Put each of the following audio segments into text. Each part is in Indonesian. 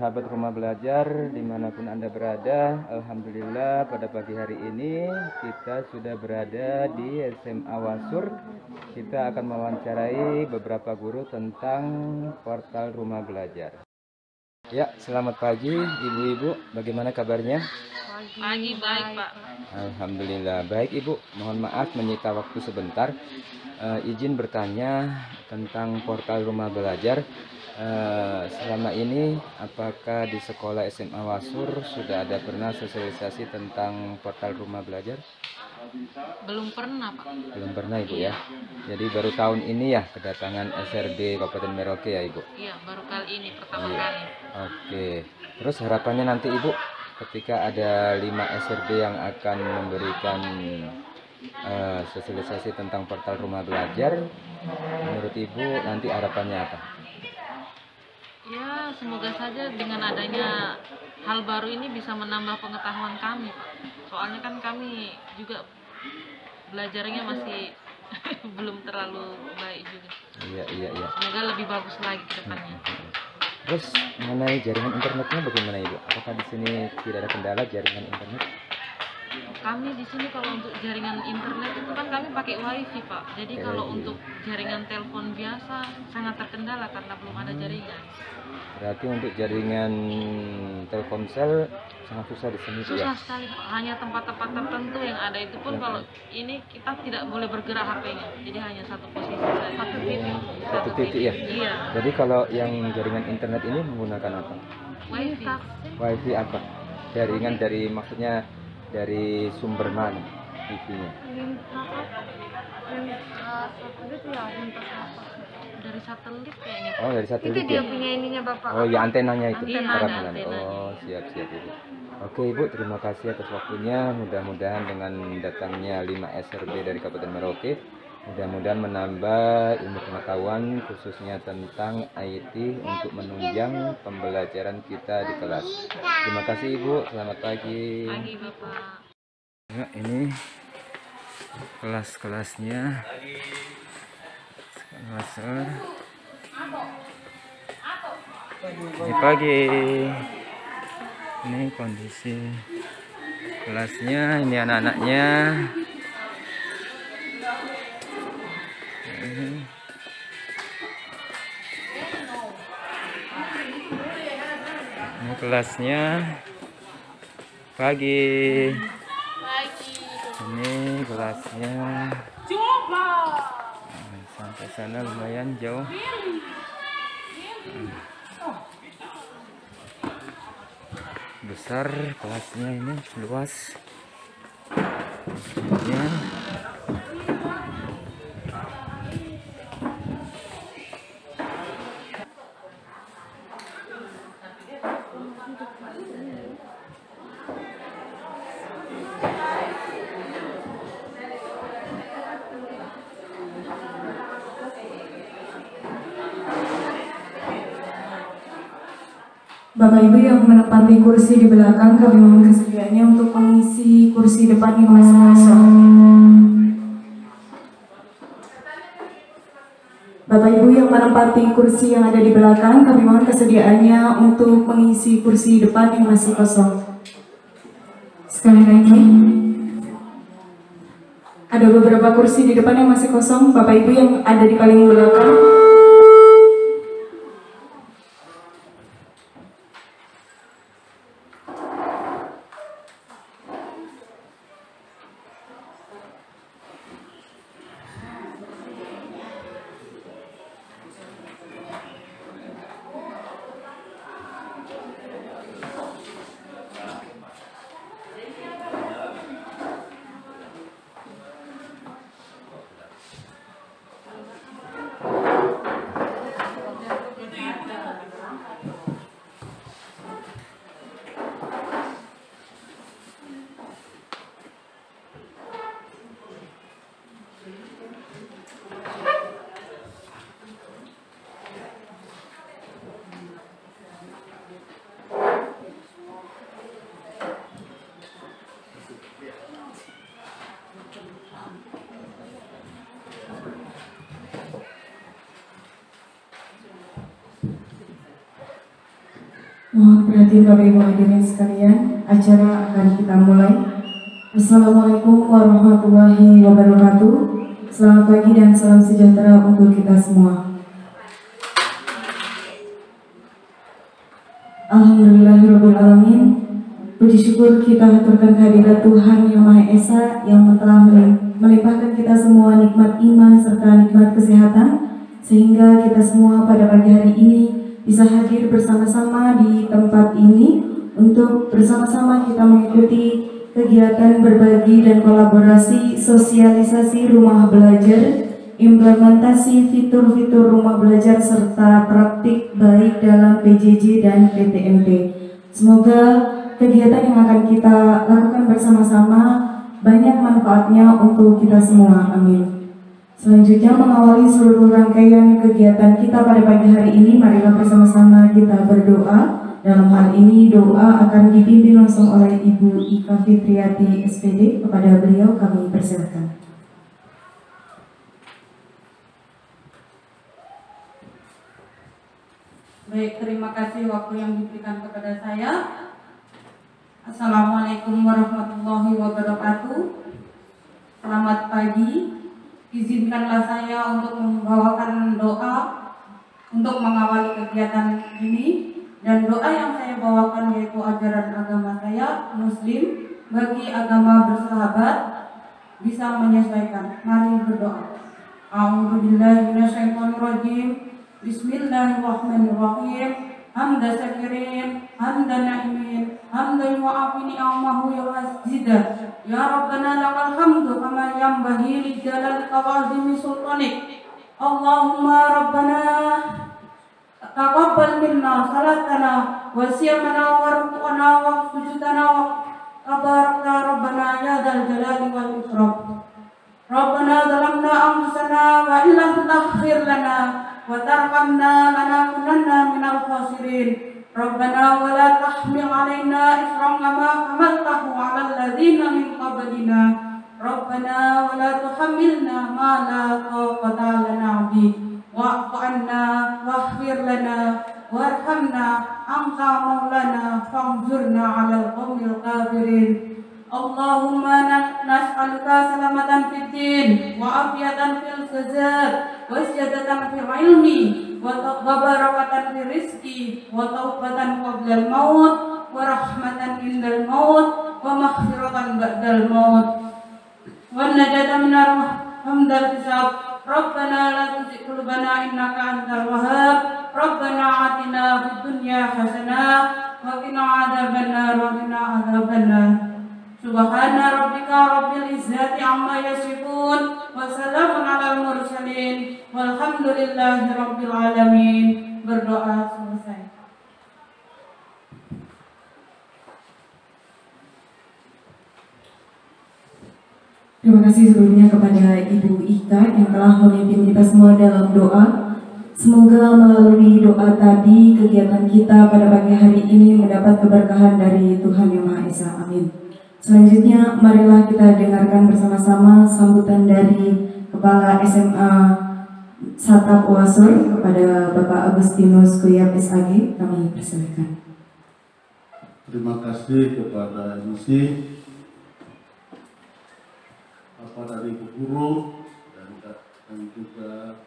sahabat rumah belajar dimanapun Anda berada. Alhamdulillah pada pagi hari ini kita sudah berada di SMA Wasur. Kita akan mewawancarai beberapa guru tentang portal rumah belajar. Ya, selamat pagi ibu-ibu, bagaimana kabarnya? Pagi baik Pak. Alhamdulillah baik Ibu. Mohon maaf menyita waktu sebentar. Izin bertanya tentang portal rumah belajar. Selama ini apakah di sekolah SMA Wasur sudah ada pernah sosialisasi tentang portal rumah belajar? Belum pernah Pak. Belum pernah Ibu ya. Jadi baru tahun ini ya kedatangan SRD Kabupaten Merauke ya Ibu? Iya, baru kali ini pertama Iya. kali. Oke. Terus harapannya nanti Ibu ketika ada 5 SRD yang akan memberikan sosialisasi tentang portal rumah belajar, menurut Ibu nanti harapannya apa? Ya, semoga saja dengan adanya hal baru ini bisa menambah pengetahuan kami Pak. Soalnya kan kami juga belajarnya masih belum terlalu baik juga. Iya. Semoga lebih bagus lagi ke depannya. Terus mengenai jaringan internetnya bagaimana Ibu? Apakah di sini tidak ada kendala jaringan internet? Kami di sini kalau untuk jaringan internet itu kan kami pakai wifi Pak. Jadi kalau untuk jaringan telepon biasa sangat terkendala karena belum ada jaringan. Berarti untuk jaringan Telkomsel sangat susah di sini Susah ya? sekali Pak. Hanya tempat-tempat tertentu yang ada itu pun kalau ini kita tidak boleh bergerak HP-nya. Jadi hanya satu posisi saja. Satu titik ya? Iya. Jadi kalau yang jaringan internet ini menggunakan apa? Wifi. Wifi apa? Jaringan dari maksudnya dari sumber mana wifi-nya? Dari satelit kayaknya. Oh, dari satelit Itu dia ya? punya ininya Bapak. Oh ya, antenanya itu. Antena, para ada bulan. antenanya. Oh, siap Ibu. Oke Ibu, terima kasih atas waktunya. Mudah-mudahan dengan datangnya 5 SRB dari Kabupaten Merauke, mudah-mudahan menambah ilmu pengetahuan khususnya tentang IT untuk menunjang pembelajaran kita di kelas. Terima kasih Ibu, selamat pagi. Pagi Bapak. Ya, ini kelas-kelasnya. Wasur. Ini pagi. Ini kondisi kelasnya, ini anak-anaknya. Ini kelasnya pagi. Ini kelasnya. Sampai sana lumayan jauh. Besar kelasnya, ini luas. Ya. Bapak Ibu yang menempati kursi di belakang, kami mohon kesediaannya untuk mengisi kursi depan yang masih kosong. Bapak Ibu yang menempati kursi yang ada di belakang, kami mohon kesediaannya untuk mengisi kursi depan yang masih kosong. Sekali lagi, ada beberapa kursi di depan yang masih kosong. Bapak Ibu yang ada di paling belakang, Mohon perhatian Bapak Ibu hadirin sekalian, acara akan kita mulai. Assalamualaikum warahmatullahi wabarakatuh. Selamat pagi dan salam sejahtera untuk kita semua. Alhamdulillahirrahmanirrahim. Puji syukur kita haturkan kehadirat Tuhan Yang Maha Esa yang telah melimpahkan kita semua nikmat iman serta nikmat kesehatan, sehingga kita semua pada pagi hari ini bisa hadir bersama-sama di tempat ini untuk bersama-sama kita mengikuti kegiatan berbagi dan kolaborasi sosialisasi rumah belajar, implementasi fitur-fitur rumah belajar serta praktik baik dalam PJJ dan PTMT. Semoga kegiatan yang akan kita lakukan bersama-sama banyak manfaatnya untuk kita semua. Amin. Selanjutnya, mengawali seluruh rangkaian kegiatan kita pada pagi hari ini, marilah bersama-sama kita berdoa. Dalam hal ini, doa akan dipimpin langsung oleh Ibu Ika Fitriati SPD. Kepada beliau kami persilakan. Baik, terima kasih waktu yang diberikan kepada saya. Assalamualaikum warahmatullahi wabarakatuh. Selamat pagi. Izinkanlah saya untuk membawakan doa untuk mengawali kegiatan ini, dan doa yang saya bawakan yaitu ajaran agama saya, Muslim, bagi agama bersahabat, bisa menyesuaikan. Mari berdoa. A'udzubillahi minasyaitonirrajim. Bismillahirrahmanirrahim. Hamda syakirin, hamda na'imin, hamda yu'afi ni'amahu yu'azzidah. Ya Rabbana lakal hamdu kama yanbaghi li jalalika wa azimi sultanik. Allahumma Rabbana taqabbal minna salatana wa siyamana wa ruku'ana wa sujudana wa tabarakta Rabbana ya dzal jalali wal ikram. Rabbana zalamna anfusana wa illam taghfir lana wa tarhamna lanakunanna minal khasirin. Rabbana wa la tahmil alaina isran kama hamaltahu 'alal ladzina min qablina. Rabbana wa la tuhammilna ma la taqata lana bihi wa'fu 'anna waghfir lana warhamna anta maulana fanzurna 'alal qaumil kafirin. Allahumma nas'aluka salamatan fid din wa afiyatan fil jazad wa ziyadatan fil ilmi wa barakatan fil rizqi wa taubatan qabla al maut wa rahmatan indal maut wa maghfiratan ba'dal maut wa najatan minar hamdal hisab. Rabbana la tuzigh qulubana innaka antal wahhab. Rabbana atina fid dunya hasanah wa qina adzabannar wa qina adzabannar. Subhana rabbika rabbil izzati amma yasifun wa salamun alal mursalin walhamdulillahi rabbil alamin. Berdoa selesai. Terima kasih sebelumnya kepada Ibu Ika yang telah memimpin kita semua dalam doa. Semoga melalui doa tadi kegiatan kita pada pagi hari ini mendapat keberkahan dari Tuhan Yang Maha Esa. Amin. Selanjutnya, marilah kita dengarkan bersama-sama sambutan dari Kepala SMA Satap Wasur kepada Bapak Agustinus Kuyap SAG. Kami persilakan. Terima kasih kepada MC, Bapak dari Ibu Guru, dan juga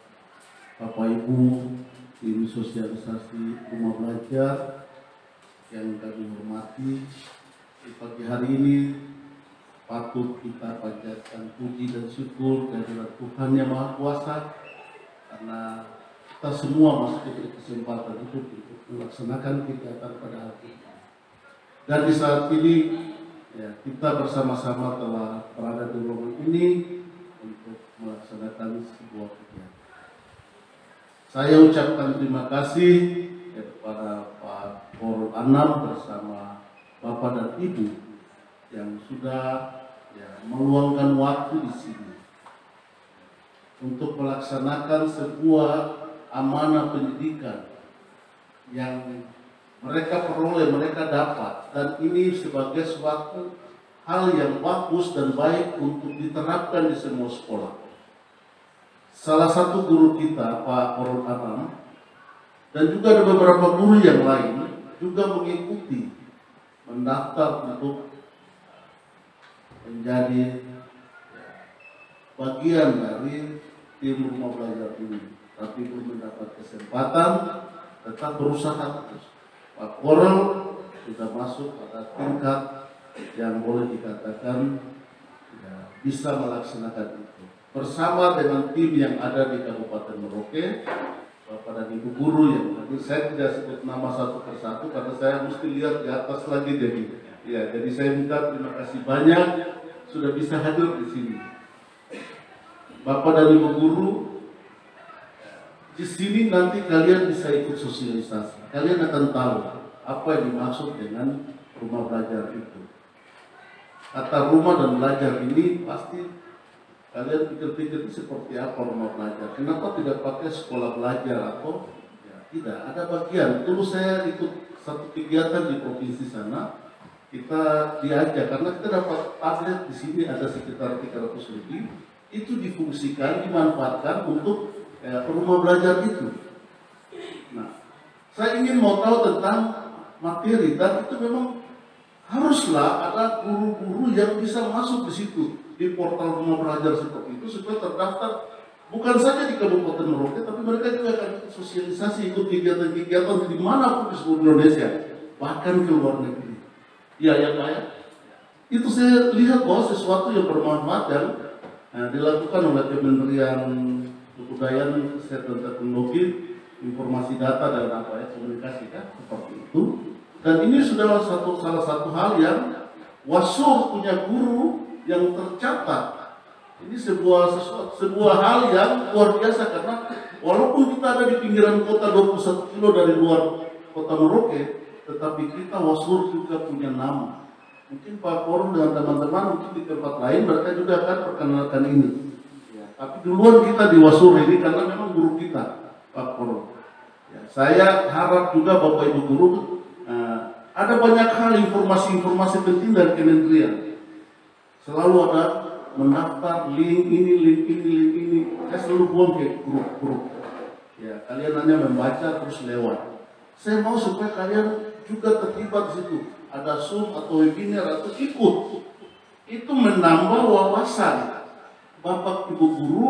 Bapak Ibu tim sosialisasi rumah belajar yang kami hormati. Di pagi hari ini patut kita panjatkan puji dan syukur kehadirat Tuhan Yang Maha Kuasa, karena kita semua masih diberi kesempatan hidup untuk melaksanakan kegiatan pada hari ini. Dan di saat ini ya, kita bersama-sama telah berada di ruangan ini untuk melaksanakan sebuah kegiatan. Saya ucapkan terima kasih kepada Pak Korul Anam bersama Bapak dan Ibu yang sudah meluangkan waktu di sini untuk melaksanakan sebuah amanah pendidikan yang mereka peroleh, mereka dapat, dan ini sebagai suatu hal yang bagus dan baik untuk diterapkan di semua sekolah. Salah satu guru kita, Pak Korul Anam, dan juga ada beberapa guru yang lain juga mengikuti mendaftar untuk menjadi bagian dari tim rumah belajar ini, tapi belum mendapat kesempatan, tetap berusaha terus. Pak Korel sudah masuk pada tingkat yang boleh dikatakan ya, bisa melaksanakan itu. Bersama dengan tim yang ada di Kabupaten Merauke, Bapak dan Ibu guru yang tadi saya tidak sebut nama satu persatu karena saya mesti lihat di atas lagi jadi. Ya, jadi saya minta terima kasih banyak sudah bisa hadir di sini. Bapak dan Ibu guru, di sini nanti kalian bisa ikut sosialisasi. Kalian akan tahu apa yang dimaksud dengan rumah belajar itu. Kata rumah dan belajar ini pasti kalian pikir-pikir seperti apa rumah belajar. Kenapa tidak pakai sekolah belajar atau ya, tidak? Ada bagian. Dulu saya ikut satu kegiatan di provinsi sana. Kita diajak karena kita dapat tablet di sini ada sekitar 300 lebih. Itu difungsikan, dimanfaatkan untuk rumah belajar itu. Nah, saya ingin mau tahu tentang materi dan itu memang haruslah ada guru-guru yang bisa masuk di situ di portal rumah belajar seperti itu supaya terdaftar bukan saja di Kabupaten Merauke tapi mereka juga akan ikut sosialisasi, ikut kegiatan-kegiatan di manapun di seluruh Indonesia bahkan ke luar negeri. Ya Pak ya. Itu saya lihat bahwa sesuatu yang bermanfaat dan dilakukan oleh Kementerian Kebudayaan, Kesehatan, Teknologi, Informasi Data dan komunikasi kan seperti itu. Dan ini sudah salah satu hal yang Wasur punya guru yang tercatat. Ini sebuah hal yang luar biasa karena walaupun kita ada di pinggiran kota 21 kilo dari luar kota Merauke, tetapi kita Wasur juga punya nama. Mungkin Pak Korel dengan teman-teman mungkin di tempat lain mereka juga akan perkenalkan ini. Ya, tapi duluan kita di Wasur ini karena memang guru kita Pak Korel. Ya, saya harap juga Bapak Ibu guru ada banyak hal informasi-informasi penting dari kementerian. Selalu ada mendaftar link ini. Saya selalu buang ke grup-grup. Ya, kalian hanya membaca terus lewat. Saya mau supaya kalian juga terlibat di situ. Ada Zoom atau webinar atau ikut. Itu menambah wawasan Bapak Ibu guru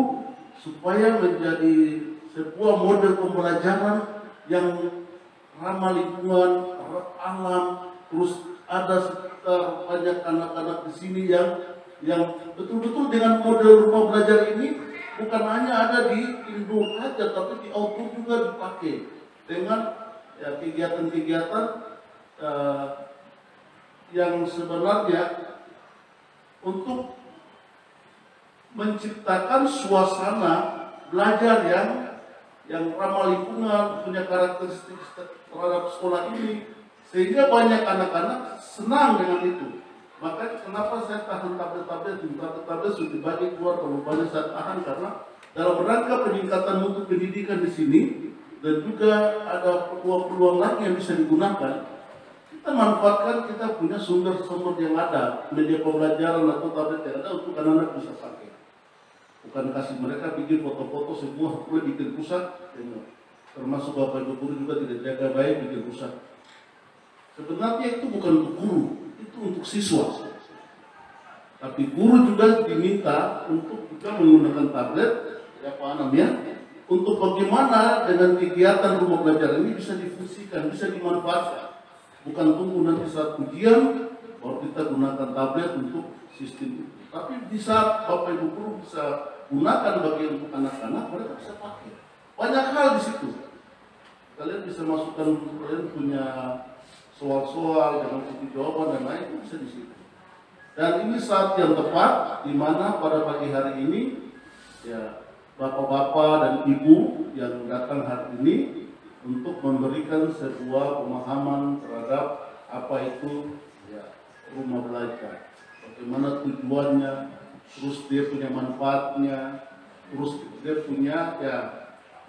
supaya menjadi sebuah model pembelajaran yang ramah lingkungan, alam, terus ada sekitar banyak anak-anak di sini yang betul-betul dengan model rumah belajar ini bukan hanya ada di indoor saja, tapi di outdoor juga dipakai dengan ya, kegiatan-kegiatan yang sebenarnya untuk menciptakan suasana belajar yang ramah lingkungan, punya karakteristik terhadap sekolah ini, sehingga banyak anak-anak senang dengan itu. Maka kenapa saya tahan tablet-tablet sudah dibagi keluar kalau banyak saya tahan karena dalam rangka peningkatan mutu pendidikan di sini dan juga ada peluang-peluang lagi yang bisa digunakan. Kita manfaatkan kita punya sumber-sumber yang ada, media pembelajaran atau tablet yang ada untuk anak-anak bisa pakai. Bukan kasih mereka bikin foto-foto semua, boleh bikin rusak, termasuk Bapak Ibu guru juga tidak jaga baik bikin rusak. Sebenarnya itu bukan untuk guru, itu untuk siswa. Tapi guru juga diminta untuk juga menggunakan tablet, ya Pak Anam ya, untuk bagaimana dengan kegiatan rumah belajar ini bisa difungsikan, bisa dimanfaatkan. Bukan tunggu nanti saat ujian baru kita gunakan tablet untuk sistem itu. Tapi di saat Bapak Ibu guru bisa gunakan bagi untuk anak-anak, mereka bisa pakai. Banyak hal di situ. Kalian bisa masukkan, kalian punya soal-soal, jangan seperti jawaban dan lain itu bisa di situ. Dan ini saat yang tepat di mana pada pagi hari ini ya bapak-bapak dan ibu yang datang hari ini untuk memberikan sebuah pemahaman terhadap apa itu ya rumah belajar. Bagaimana tujuannya, terus dia punya manfaatnya, terus dia punya ya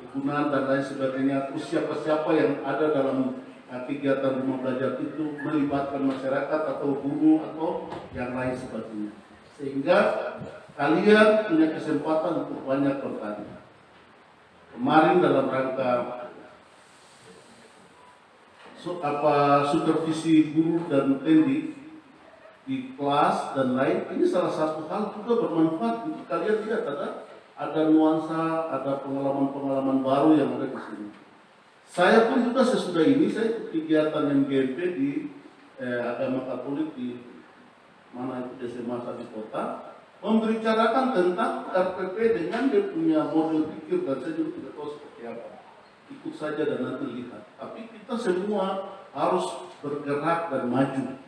kegunaan dan lain sebagainya. Terus siapa-siapa yang ada dalam kegiatan rumah belajar itu melibatkan masyarakat atau guru atau yang lain sebagainya. Sehingga kalian punya kesempatan untuk banyak bertanya. Kemarin dalam rangka supervisi guru dan pendidik di kelas dan lain, ini salah satu hal juga bermanfaat untuk kalian. Lihat ada nuansa, ada pengalaman-pengalaman baru yang ada di sini. Saya pun juga sesudah ini saya ikut kegiatan MGMP di agama Katolik di mana itu SMA di kota, membicarakan tentang RPP dengan dia punya model pikir, dan saya juga tidak tahu seperti apa. Ikut saja dan nanti lihat. Tapi kita semua harus bergerak dan maju.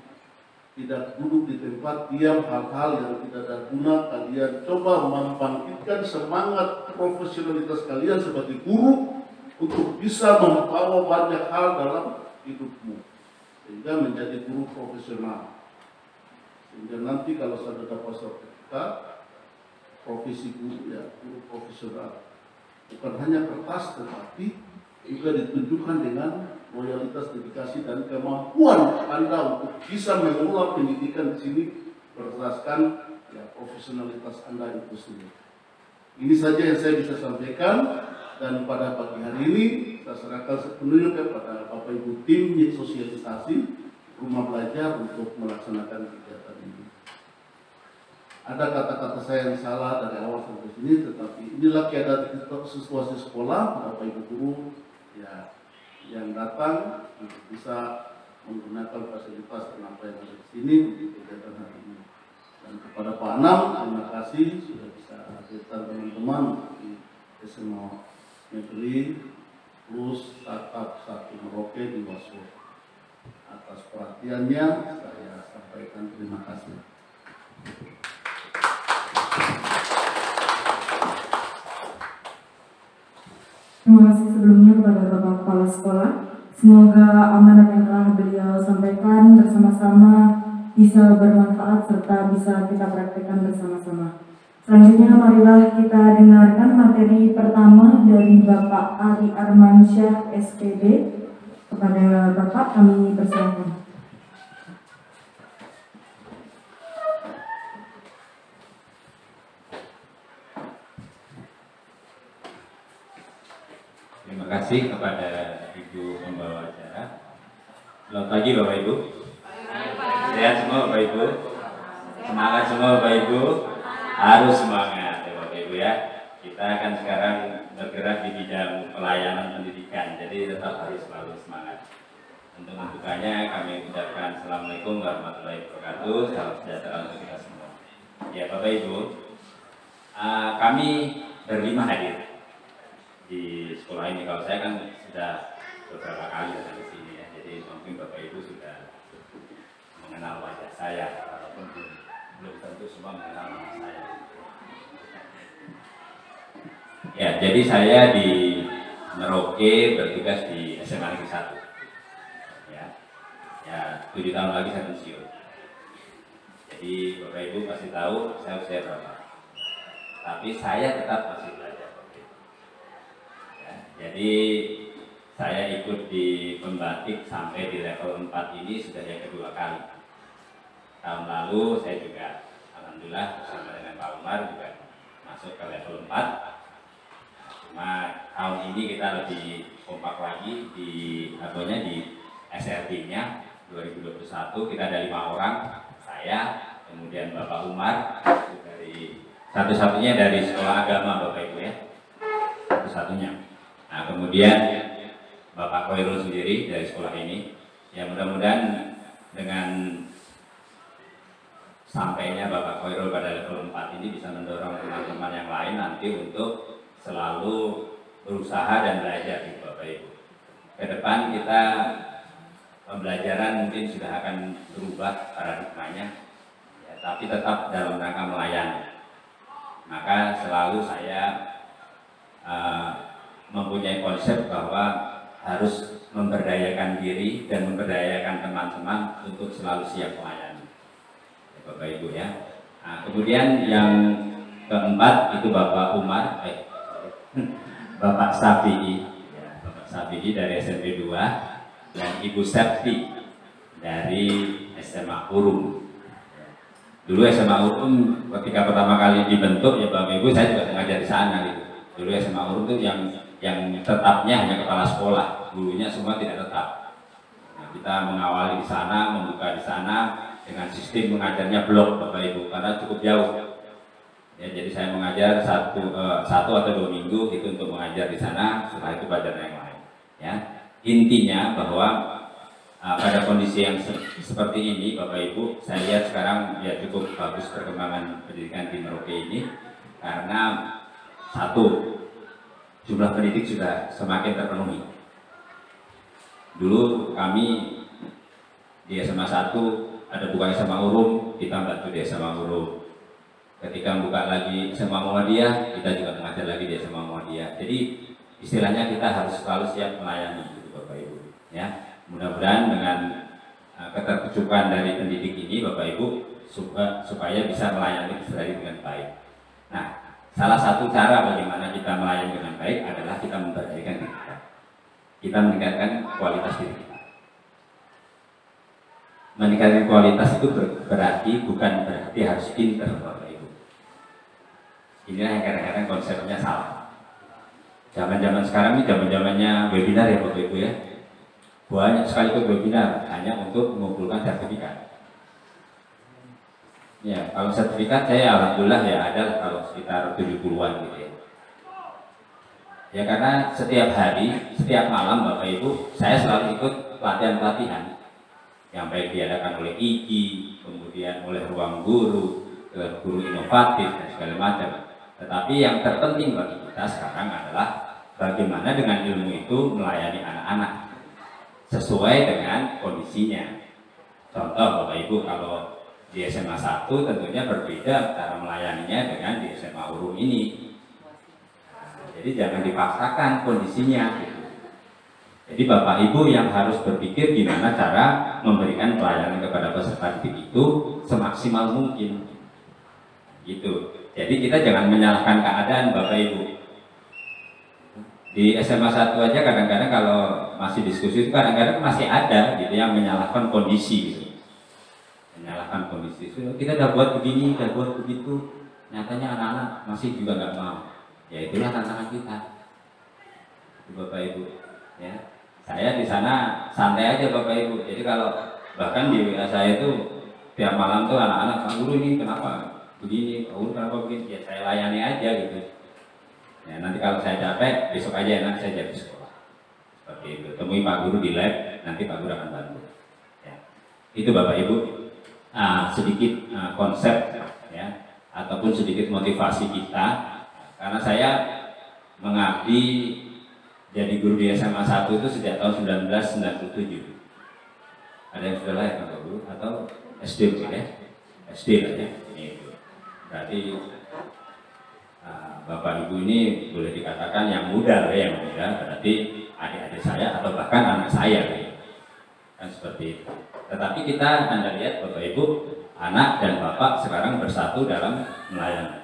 Tidak duduk di tempat diam, hal-hal yang tidak ada guna. Kalian coba membangkitkan semangat profesionalitas kalian sebagai guru untuk bisa membawa banyak hal dalam hidupmu, sehingga menjadi guru profesional. Sehingga nanti kalau sudah dapat sertifikat profesi guru, ya guru profesional, bukan hanya kertas tetapi juga ditunjukkan dengan loyalitas, dedikasi, dan kemampuan Anda untuk bisa mengelola pendidikan di sini berdasarkan ya, profesionalitas Anda itu sendiri. Ini saja yang saya bisa sampaikan, dan pada pagi hari ini saya serahkan sepenuhnya kepada Bapak Ibu tim sosialisasi rumah belajar untuk melaksanakan kegiatan ini. Ada kata-kata saya yang salah dari awal sampai sini, tetapi inilah keadaan situasi sekolah. Bapak Ibu guru ya yang datang untuk bisa menggunakan fasilitas dan apa yang ada di sini untuk kegiatan hari ini. Dan kepada Pak Anam, terima kasih sudah bisa hadirkan teman-teman di SMA Negeri plus Tatap 1 Merauke di Wasur. Atas perhatiannya saya sampaikan terima kasih. Terima kasih sebelumnya kepada Bapak Kepala Sekolah. Semoga amanat yang telah beliau sampaikan bersama-sama bisa bermanfaat serta bisa kita praktekkan bersama-sama. Selanjutnya marilah kita dengarkan materi pertama dari Bapak Ari Armansyah SPD. Kepada Bapak kami persilakan. Terima kasih kepada Ibu Pembawa acara. Selamat pagi Bapak Ibu. Sehat semua Bapak Ibu. Semangat semua Bapak Ibu. Harus semangat ya Bapak Ibu ya. Kita akan sekarang bergerak di bidang pelayanan pendidikan. Jadi tetap harus selalu semangat. Untuk membukanya kami ucapkan Assalamualaikum warahmatullahi wabarakatuh. Salam sejahtera untuk kita semua. Ya Bapak Ibu, kami berlima hadir di sekolah ini. Kalau saya kan sudah beberapa kali datang ke sini ya, jadi mungkin Bapak Ibu sudah mengenal wajah saya, walaupun belum tentu semua mengenal nama saya. Ya, jadi saya di Merauke bertugas di SMA Negeri 1. Ya, 7 tahun lagi saya pensiun. Jadi Bapak Ibu pasti tahu saya usia berapa. Tapi saya tetap masih belajar. Jadi saya ikut di pembatik sampai di level 4 ini sudah yang kedua kali. Tahun lalu saya juga alhamdulillah bersama dengan Pak Umar juga masuk ke level 4. Cuma tahun ini kita lebih kompak lagi di SRT-nya 2021 kita ada 5 orang, saya, kemudian Bapak Umar dari satu-satunya dari sekolah agama Bapak Ibu ya, satu-satunya. Nah kemudian Bapak Koirul sendiri dari sekolah ini, ya mudah-mudahan dengan sampainya Bapak Koirul pada level 4 ini bisa mendorong teman-teman yang lain nanti untuk selalu berusaha dan belajar di Bapak Ibu. Ke depan kita pembelajaran mungkin sudah akan berubah paradigmanya, ya, tapi tetap dalam rangka melayani. Maka selalu saya mempunyai konsep bahwa harus memberdayakan diri dan memberdayakan teman-teman untuk selalu siap melayani, ya, Bapak Ibu ya. Nah, kemudian yang keempat itu Bapak Umar, Bapak Safi'i, ya, Bapak Safi'i dari SMP 2 dan Ibu Septi dari SMA Urum. Dulu SMA Urum ketika pertama kali dibentuk ya Bapak Ibu, saya juga ngajar di sana gitu. Dulu SMA Urum itu yang tetapnya hanya kepala sekolah, dulunya semua tidak tetap. kita mengawali di sana, membuka di sana dengan sistem mengajarnya blok Bapak Ibu, karena cukup jauh. Ya, jadi saya mengajar satu atau 2 minggu itu untuk mengajar di sana, setelah itu pelajaran yang lain. Ya, intinya bahwa pada kondisi yang seperti ini, Bapak Ibu, saya lihat sekarang ya cukup bagus perkembangan pendidikan di Merauke ini, karena satu, jumlah pendidik sudah semakin terpenuhi. Dulu kami di SMA 1 ada buka SMA Urum, kita bantu di SMA Urum. Ketika buka lagi SMA Muhammadiyah, kita juga mengajar lagi di SMA Muhammadiyah. Jadi istilahnya kita harus selalu siap melayani, gitu, Bapak Ibu. Ya, mudah-mudahan dengan keterkecukupan dari pendidik ini, Bapak Ibu, supaya bisa melayani Australia dengan baik. Nah, salah satu cara bagaimana kita melayani dengan baik adalah kita memperbaikkan diri kita. Kita meningkatkan kualitas diri kita. Meningkatkan kualitas itu bukan berarti harus pinter, Bapak Ibu. Inilah yang kadang-kadang konsepnya salah. Zaman-zaman sekarang ini zaman-zamannya webinar ya Bapak Ibu ya. Banyak sekali webinar hanya untuk mengumpulkan sertifikat. Ya, kalau sertifikat saya alhamdulillah ya ada kalau sekitar 70-an gitu ya. Ya karena setiap hari, setiap malam Bapak Ibu, saya selalu ikut pelatihan-pelatihan yang baik diadakan oleh IGI, kemudian oleh ruang guru, guru inovatif dan segala macam. Tetapi yang terpenting bagi kita sekarang adalah bagaimana dengan ilmu itu melayani anak-anak sesuai dengan kondisinya. Contoh Bapak Ibu, kalau di SMA 1 tentunya berbeda cara melayaninya dengan di SMA Urum ini. Jadi jangan dipaksakan kondisinya. Gitu. Jadi Bapak Ibu yang harus berpikir gimana cara memberikan pelayanan kepada peserta didik itu semaksimal mungkin. Gitu. Jadi kita jangan menyalahkan keadaan Bapak Ibu. Di SMA 1 aja kadang-kadang kalau masih diskusi itu kadang-kadang masih ada gitu yang menyalahkan kondisi gitu. Menyalahkan kondisi. So, kita udah buat begini, udah buat begitu, nyatanya anak-anak masih juga nggak mau. Ya itulah tantangan kita, Bapak Ibu. Ya, saya di sana santai aja Bapak Ibu. Jadi kalau bahkan di WA saya itu tiap malam tuh anak-anak, Pak Guru ini kenapa begini, Pak Guru kenapa begini? Ya saya layani aja gitu. Ya nanti kalau saya capek besok aja nanti saya jadi sekolah. Seperti itu. Temui Pak Guru di lab, nanti Pak Guru akan bantu. Ya. Itu Bapak Ibu. Sedikit konsep ya ataupun sedikit motivasi kita. Karena saya mengabdi jadi guru di SMA 1 itu sejak tahun 1997. Ada yang sudah lahir Bapak Guru atau SD mungkin ya? SD lah ya. Ini berarti Bapak Ibu ini boleh dikatakan yang muda ya, yang muda berarti adik-adik saya atau bahkan anak saya ya. Kan seperti itu. Tetapi kita Anda lihat Bapak Ibu, anak dan Bapak sekarang bersatu dalam melayani.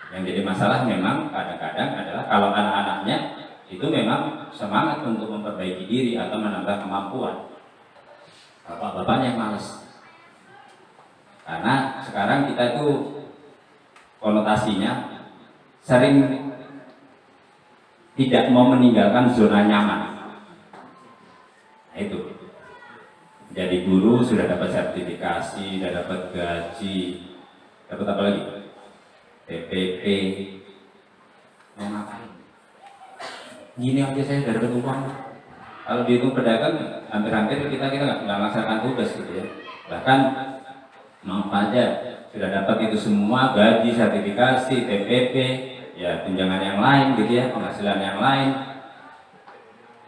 Yang jadi masalah memang kadang-kadang adalah kalau anak-anaknya itu memang semangat untuk memperbaiki diri atau menambah kemampuan. Bapak-bapaknya yang malas. Karena sekarang kita itu konotasinya sering tidak mau meninggalkan zona nyaman. Nah itu. Jadi guru sudah dapat sertifikasi, sudah dapat gaji, dapat apa lagi? PPP, mau ngapain? Gini aja saya udah dapat uang. Kalau dihitung pedagang, hampir-hampir kita nggak melaksanakan tugas gitu ya. Bahkan mau aja sudah dapat itu semua, gaji, sertifikasi, PPP, ya tunjangan yang lain gitu ya, penghasilan yang lain.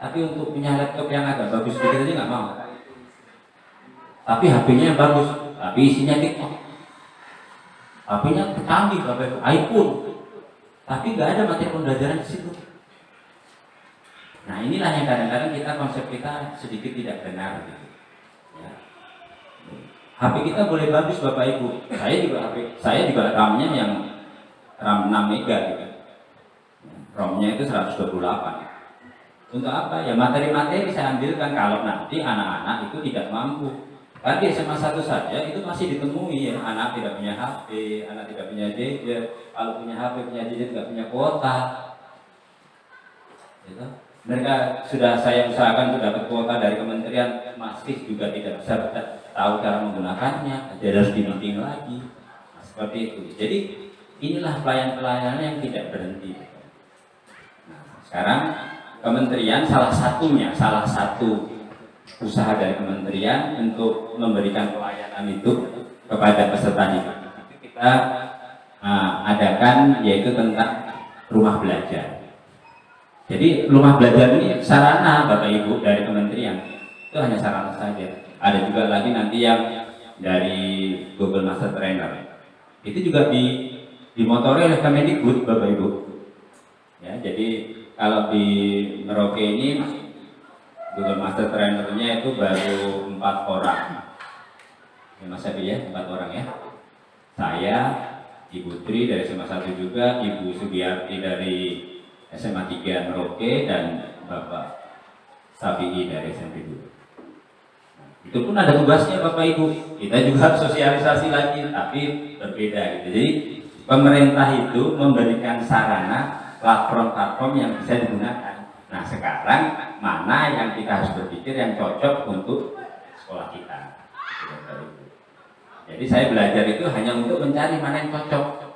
Tapi untuk punya laptop yang agak bagus sedikit aja nggak mau. Tapi HP-nya yang bagus, tapi isinya TikTok. HP-nya canggih, Bapak Ibu, iPhone, tapi nggak ada materi pembelajaran di situ. Nah inilah yang kadang-kadang kita konsep kita sedikit tidak benar gitu. Ya. HP kita boleh bagus Bapak Ibu. Saya juga RAM-nya yang RAM 6 MB gitu. ROM-nya itu 128. Untuk apa? Ya materi-materi saya ambilkan kalau nanti anak-anak itu tidak mampu. Kan di SMA 1 saja itu masih ditemui ya, anak tidak punya HP, anak tidak punya gadget, kalau punya HP, punya gadget, tidak punya kuota gitu. Mereka sudah saya usahakan untuk dapat kuota dari kementerian, masih juga tidak bisa tahu cara menggunakannya, jadi harus dibimbing lagi. Nah, seperti itu. Jadi inilah pelayanan yang tidak berhenti. Nah, sekarang kementerian salah satu usaha dari kementerian untuk memberikan pelayanan itu kepada peserta didik. Kita adakan yaitu tentang rumah belajar. Jadi rumah belajar ini sarana Bapak Ibu dari kementerian, itu hanya sarana saja. Ada juga lagi nanti yang dari Google Master Trainer, itu juga dimotori oleh Kemendikbud Bapak Ibu. Ya, jadi kalau di Merauke ini Google Master Trainer-nya itu baru 4 orang. Ya Mas Abi ya, 4 orang ya. Saya, Ibu Tri dari SMA 1 juga, Ibu Sugiyarti dari SMA 3 Merauke, dan Bapak Safi'i dari SMP 2. Itu pun ada tugasnya Bapak Ibu. Kita juga sosialisasi lagi, tapi berbeda gitu. Jadi pemerintah itu memberikan sarana platform-platform yang bisa digunakan. Nah sekarang mana yang kita harus berpikir yang cocok untuk sekolah kita. Jadi saya belajar itu hanya untuk mencari mana yang cocok.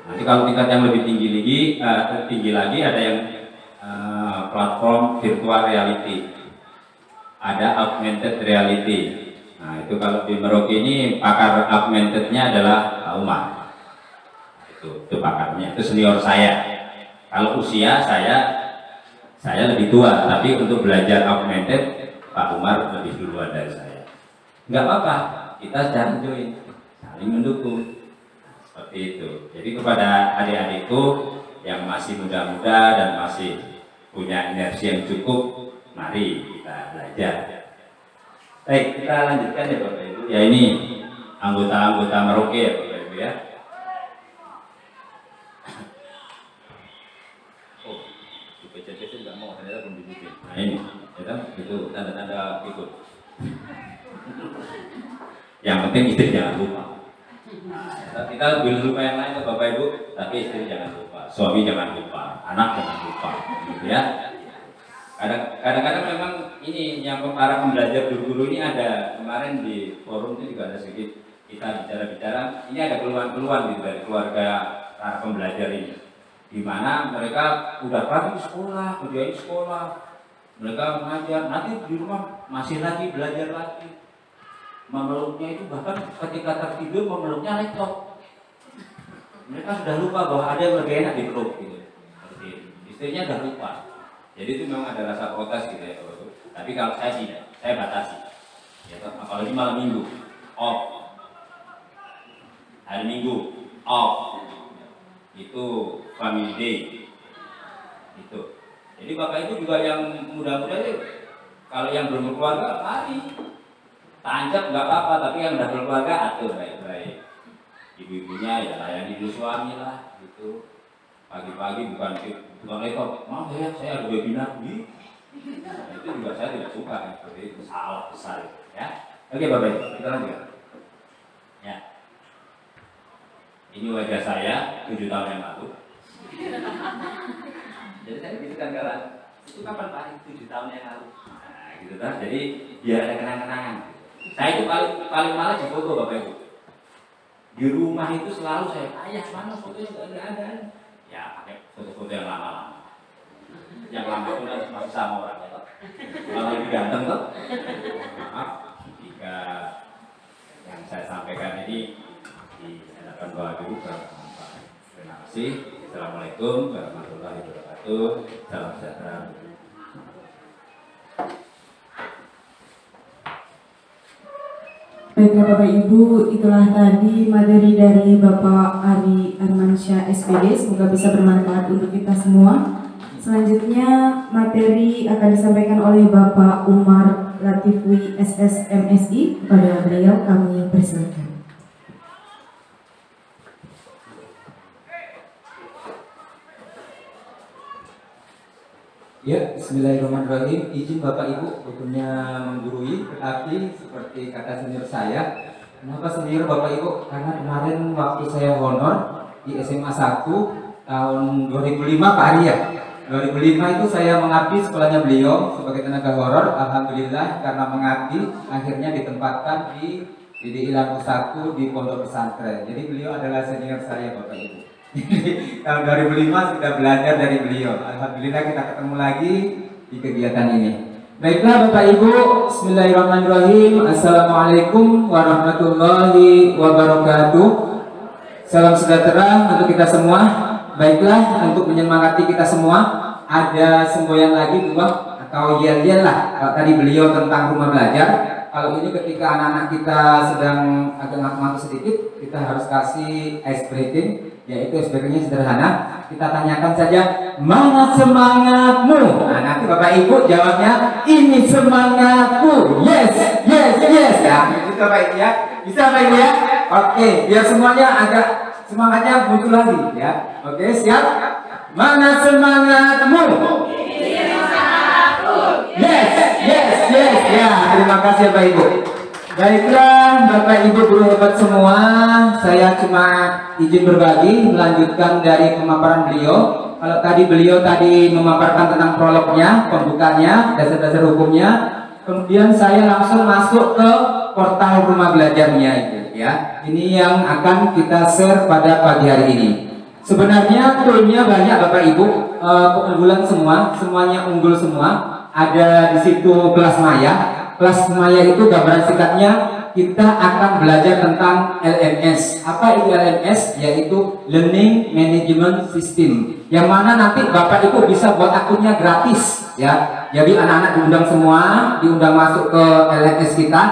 Nanti kalau tingkat yang lebih tinggi lagi ada yang platform virtual reality, ada augmented reality. Nah itu kalau di Merauke ini pakar augmentednya adalah Pak Umar. Itu pakarnya, itu senior saya. Kalau usia saya lebih tua, tapi untuk belajar augmented Pak Umar lebih duluan dari saya. Nggak apa-apa, kita jangan join, saling mendukung. Seperti itu. Jadi kepada adik-adikku yang masih muda-muda dan masih punya energi yang cukup, mari kita belajar. Baik, kita lanjutkan ya Bapak Ibu. Ya ini anggota-anggota Merauke ya Bapak Ibu ya. Oh, di PC nggak mau, ternyata belum dibikin. Nah ini, ya, itu tanda-tanda ikut. Yang penting istri jangan lupa. Nah, kita belum lupa yang lain Bapak Ibu, tapi istri jangan lupa, suami jangan lupa, anak jangan lupa, gitu ya. Kadang-kadang memang ini yang para pembelajar guru-guru ini ada kemarin di forum itu juga ada sedikit kita bicara-bicara. Ini ada keluhan-keluhan gitu dari keluarga para pembelajar ini, di mana mereka udah pagi sekolah, kerjain sekolah, mereka mengajar, nanti di rumah masih lagi belajar lagi. Memeluknya itu bahkan ketika tertidur memeluknya laptop. Mereka sudah lupa bahwa ada yang lebih enak di peluk gitu. Istrinya sudah lupa. Jadi itu memang ada rasa protes gitu ya. Tapi kalau saya tidak, saya batasi. Ya, apalagi malam minggu, off. Hari Minggu, off. Itu family day. Itu. Jadi Bapak Ibu juga yang muda-muda itu, kalau yang belum berkeluarga, mari. Tancap nggak apa-apa, tapi yang udah berkeluarga atur baik-baik. Ibu-ibunya ya layani dulu suami lah, gitu. Pagi-pagi bukan laptop, mau ya saya ada webinar nih. Nah, itu juga saya tidak suka, seperti itu salah besar, ya. Oke Bapak Ibu, kita lanjut. Ya. Ini wajah saya 7 tahun yang lalu. Jadi saya gitu kan kawan, itu kapan Pak? 7 tahun yang lalu. Nah, gitu kan. Jadi biar ada kenang-kenangan. Saya itu paling malas di foto Bapak Ibu. Di rumah itu selalu saya, ayah mana fotonya nggak ada. Ya pakai foto-foto yang lama-lama. Yang lama itu masih sama orang ya. Kalau lebih ganteng tuh. Maaf jika yang saya sampaikan ini diadakan bahwa dulu bermanfaat. Terima kasih. Assalamualaikum warahmatullahi wabarakatuh. Salam sejahtera. Baiklah Bapak Ibu, itulah tadi materi dari Bapak Ari Armansyah SPD, semoga bisa bermanfaat untuk kita semua. Selanjutnya materi akan disampaikan oleh Bapak Umar Latifwi SS MSI, kepada beliau kami persilakan. Ya, bismillahirrahmanirrahim. Izin Bapak Ibu hukumnya menggurui, berarti seperti kata senior saya. Kenapa senior Bapak Ibu? Karena kemarin waktu saya honor di SMA 1 tahun 2005 Pak Ari ya, 2005 itu saya mengabdi sekolahnya beliau sebagai tenaga honor. Alhamdulillah karena mengabdi akhirnya ditempatkan di Lampu 1 di pondok pesantren. Jadi beliau adalah senior saya Bapak Ibu. Tahun 2005 sudah belajar dari beliau. Alhamdulillah kita ketemu lagi di kegiatan ini. Baiklah Bapak Ibu, bismillahirrahmanirrahim. Assalamualaikum warahmatullahi wabarakatuh. Salam sejahtera untuk kita semua. Baiklah, untuk menyemangati kita semua, ada semboyan lagi dua atau yel-yel lah. Kalau tadi beliau tentang rumah belajar, kalau ini ketika anak-anak kita sedang agak ngantuk sedikit, kita harus kasih ice breaking, yaitu ice breakingnya sederhana. Kita tanyakan saja, mana semangatmu? Nah, nanti Bapak Ibu jawabnya, ini semangatku. Yes, yes, yes. Ya, itu Bapak Ibu ya. Bisa Bapak Ibu ya? Oke, biar semuanya agak semangatnya muncul lagi ya. Oke, siap? Mana semangatmu? Yes, yes, yes. Ya, terima kasih Bapak Ibu. Baiklah Bapak Ibu guru hebat semua, saya cuma izin berbagi melanjutkan dari pemaparan beliau. Kalau tadi beliau memaparkan tentang prolognya, pembukanya, dasar-dasar hukumnya. Kemudian saya langsung masuk ke portal rumah belajarnya itu ya. Ini yang akan kita share pada pagi hari ini. Sebenarnya toolnya banyak Bapak Ibu, keunggulan semua, semuanya unggul semua. Ada di situ kelas maya. Kelas maya itu gambaran singkatnya kita akan belajar tentang LMS. Apa itu LMS? Yaitu Learning Management System. Yang mana nanti Bapak Ibu bisa buat akunnya gratis ya. Jadi anak-anak diundang semua, diundang masuk ke LMS kita.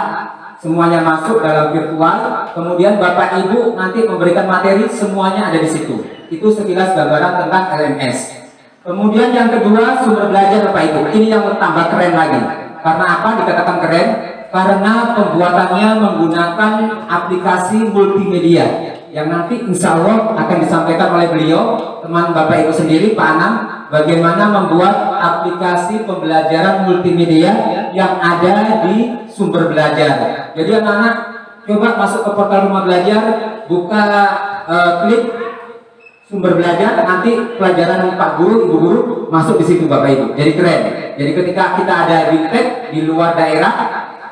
Semuanya masuk dalam virtual. Kemudian Bapak Ibu nanti memberikan materi, semuanya ada di situ. Itu sekilas gambaran tentang LMS. Kemudian yang kedua sumber belajar Bapak Ibu. Ini yang bertambah keren lagi. Karena apa dikatakan keren? Karena pembuatannya menggunakan aplikasi multimedia yang nanti insya Allah akan disampaikan oleh beliau, teman Bapak Ibu sendiri, Pak Anam, bagaimana membuat aplikasi pembelajaran multimedia yang ada di sumber belajar. Jadi anak-anak coba masuk ke portal rumah belajar, buka klik sumber belajar, nanti pelajaran Pak Guru, Ibu Guru masuk di situ Bapak Ibu. Jadi keren. Jadi ketika kita ada biptek di luar daerah,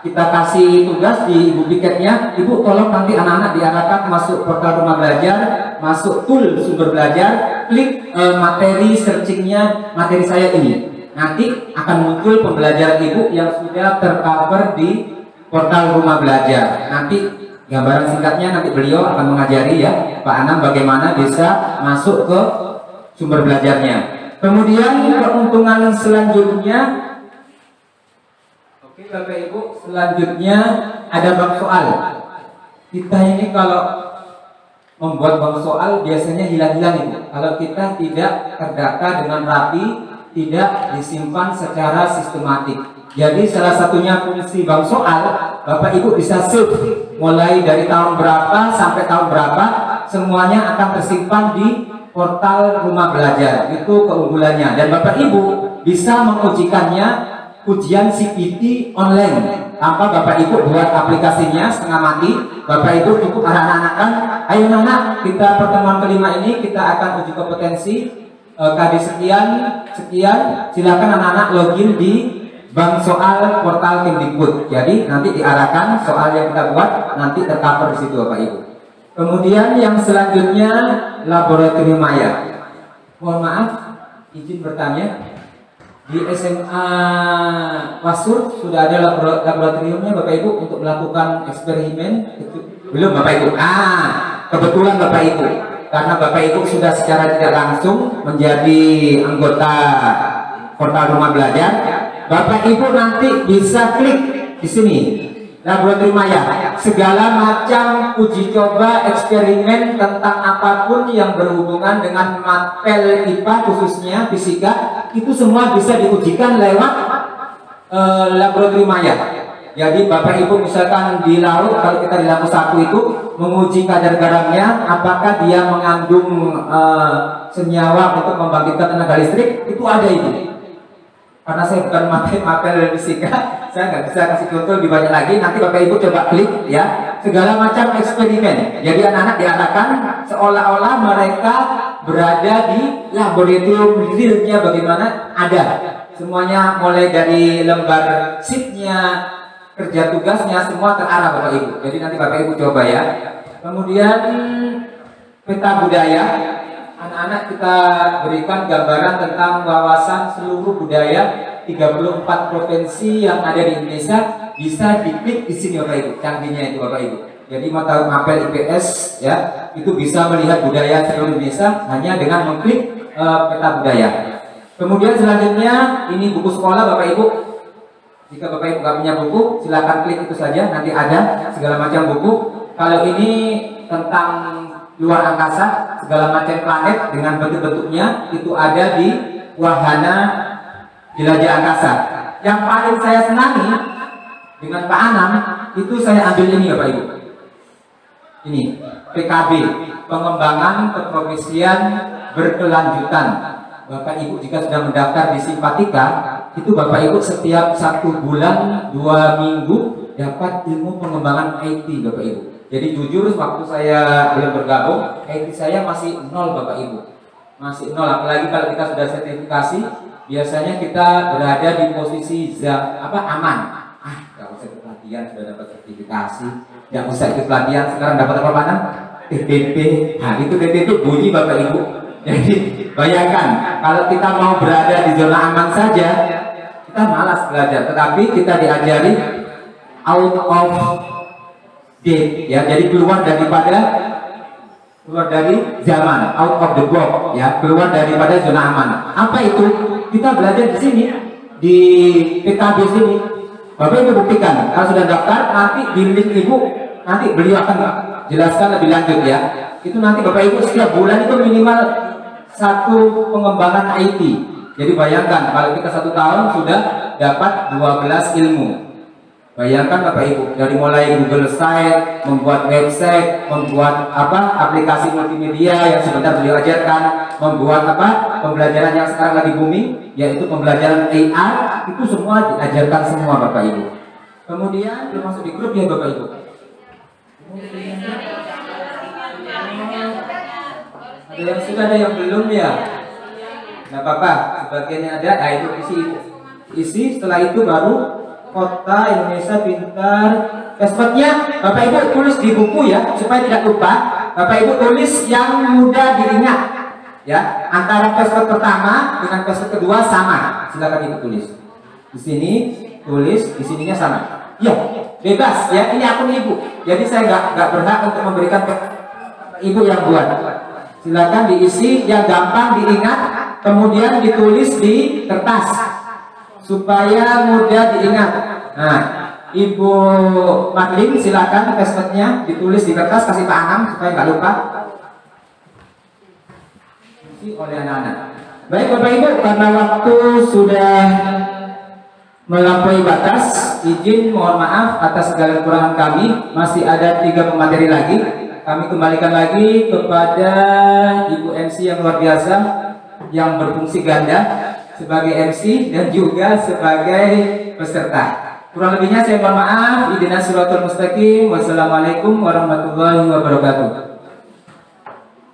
kita kasih tugas di Ibu piketnya, Ibu tolong nanti anak-anak diarahkan masuk portal rumah belajar, masuk tool sumber belajar, klik materi searchingnya, materi saya ini. Nanti akan muncul pembelajaran Ibu yang sudah tercover di portal rumah belajar. Nanti gambaran singkatnya nanti beliau akan mengajari ya Pak Anam bagaimana bisa masuk ke sumber belajarnya. Kemudian keuntungan selanjutnya, oke Bapak Ibu, selanjutnya ada bab soal. Kita ini kalau membuat bab soal biasanya hilang-hilang itu. Kalau kita tidak terdata dengan rapi, tidak disimpan secara sistematik. Jadi salah satunya fungsi bab soal, Bapak Ibu bisa save mulai dari tahun berapa sampai tahun berapa, semuanya akan tersimpan di portal rumah belajar. Itu keunggulannya. Dan Bapak Ibu bisa mengujikannya ujian CPT online tanpa Bapak Ibu buat aplikasinya setengah mati. Bapak Ibu cukup anak-anakan, ayo anak, kita pertemuan kelima ini kita akan uji kompetensi KD sekian, silakan anak-anak login di bank soal portal Kemdikbud. Jadi nanti diarahkan soal yang kita buat nanti tercover di situ Bapak Ibu. Kemudian yang selanjutnya laboratorium maya. Mohon maaf, izin bertanya, di SMA Wasur sudah ada laboratoriumnya Bapak Ibu untuk melakukan eksperimen? Belum Bapak Ibu? Kebetulan Bapak Ibu, karena Bapak Ibu sudah secara tidak langsung menjadi anggota portal rumah belajar, Bapak Ibu nanti bisa klik di sini laboratorium maya, segala macam uji coba eksperimen tentang apapun yang berhubungan dengan mapel IPA khususnya fisika, itu semua bisa diujikan lewat laboratorium maya. Jadi Bapak Ibu misalkan di laut, kalau kita di Lampu 1 itu menguji kadar garamnya, apakah dia mengandung senyawa untuk membangkitkan tenaga listrik, itu ada itu. Karena saya bukan mapel fisika, saya nggak bisa kasih contoh lebih banyak lagi. Nanti Bapak Ibu coba klik ya, segala macam eksperimen. Jadi anak-anak diarahkan seolah-olah mereka berada di laboratorium realnya bagaimana? Ada. Semuanya mulai dari lembar sheet-nya, kerja tugasnya semua terarah Bapak Ibu. Jadi nanti Bapak Ibu coba ya. Kemudian peta budaya, anak-anak kita berikan gambaran tentang wawasan seluruh budaya 34 provinsi yang ada di Indonesia. Bisa diklik di sini Bapak Ibu, canggihnya itu Bapak Ibu. Jadi mau tahu mapel IPS ya, itu bisa melihat budaya seluruh Indonesia hanya dengan mengklik peta budaya. Kemudian selanjutnya ini buku sekolah Bapak Ibu. Jika Bapak Ibu nggak punya buku, silakan klik itu saja. Nanti ada segala macam buku. Kalau ini tentang luar angkasa, segala macam planet dengan bentuk-bentuknya itu ada di Wahana Jelajah Angkasa. Yang paling saya senangi dengan Pak Anam itu saya ambil ini Bapak Ibu. Ini PKB, pengembangan keprofesian berkelanjutan. Bapak Ibu jika sudah mendaftar di Simpatika, itu Bapak Ibu setiap 1 bulan 2 minggu dapat ilmu pengembangan IT Bapak Ibu. Jadi jujur waktu saya belum bergabung, IT saya masih 0 Bapak Ibu, masih 0. Apalagi kalau kita sudah sertifikasi, biasanya kita berada di posisi aman. Gak usah ikut pelatihan, sudah dapat sertifikasi. Gak usah ikut pelatihan, sekarang dapat apa Pak? TTP. Nah itu TTP bunyi Bapak Ibu. Jadi bayangkan kalau kita mau berada di zona aman saja, kita malas belajar. Tetapi kita diajari out of date, ya. Jadi keluar dari zaman, out of the box, ya. Keluar daripada zona aman. Apa itu? Kita belajar di sini, di PKB sini. Bapak Ibu buktikan. Kalau sudah daftar, nanti di link Ibu, nanti beliau akan jelaskan lebih lanjut ya. Itu nanti Bapak Ibu setiap bulan itu minimal 1 pengembangan IT. Jadi bayangkan kalau kita 1 tahun sudah dapat 12 ilmu. Bayangkan Bapak Ibu, dari mulai Google Site, membuat website, membuat aplikasi multimedia yang sebentar beliau ajarkan, membuat pembelajaran yang sekarang lagi booming, yaitu pembelajaran AR, itu semua diajarkan semua Bapak Ibu. Kemudian belum masuk di grup ya Bapak Ibu. Ada yang sudah, ada yang belum ya? Nggak apa-apa, sebagian yang ada, itu isi. Setelah itu baru Kota Indonesia Pintar. Passwordnya Bapak Ibu tulis di buku ya, supaya tidak lupa. Bapak Ibu tulis yang mudah diingat ya. Antara password pertama dengan password kedua sama. Silakan Ibu tulis. Di sini tulis, di sininya sama. Ya, bebas ya. Ini akun Ibu. Jadi saya nggak berhak untuk memberikan Ibu yang buat. Silakan diisi yang gampang diingat, kemudian ditulis di kertas supaya mudah diingat. Nah, Ibu Madlin silakan passwordnya ditulis di kertas, kasih Pak Anam supaya nggak lupa. Isi oleh anak-anak. Baik Bapak Ibu, karena waktu sudah melampaui batas, izin mohon maaf atas segala kekurangan kami. Masih ada 3 pemateri lagi. Kami kembalikan lagi kepada Ibu MC yang luar biasa, yang berfungsi ganda sebagai MC dan juga sebagai peserta. Kurang lebihnya saya mohon maaf. Ihdinas siratal mustaqim. Wassalamualaikum warahmatullahi wabarakatuh.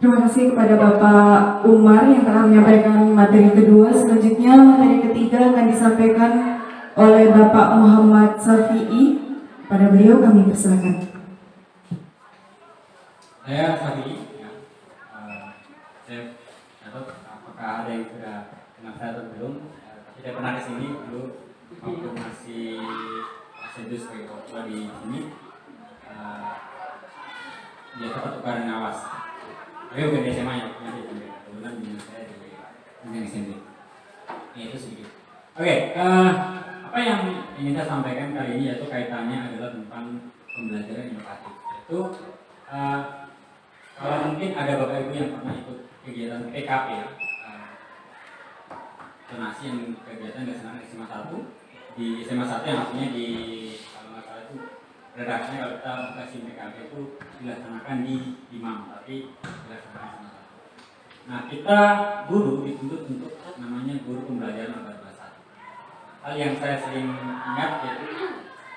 Terima kasih kepada Bapak Umar yang telah menyampaikan materi kedua. Selanjutnya materi ketiga akan disampaikan oleh Bapak Muhammad Safi'i. Pada beliau kami persilakan. Saya Safi'i. Saya tahu apakah ada yang sudah kenal saya atau belum. Tapi saya pernah kesini dulu waktu masih sedus sebagai ketua di sini. Biasa pertukaran ngawas. Tapi bukan di SMA ya, bukan di SMP. Kebetulan di saya di SMP. Ya itu sedikit. Oke, apa yang ingin saya sampaikan kali ini yaitu kaitannya adalah tentang pembelajaran inovatif. Yaitu kalau mungkin ada Bapak Ibu yang pernah ikut kegiatan PKP ya, donasi yang kegiatan dilaksanakan SMA 1 di SMA 1 yang maksudnya di kalau nggak salah itu redaksinya kalau kita buka SIM PKP itu dilaksanakan di Imam, tapi dilaksanakan SMA 1. Nah kita guru dituntut untuk namanya guru pembelajaran abad 21. Hal yang saya sering ingat yaitu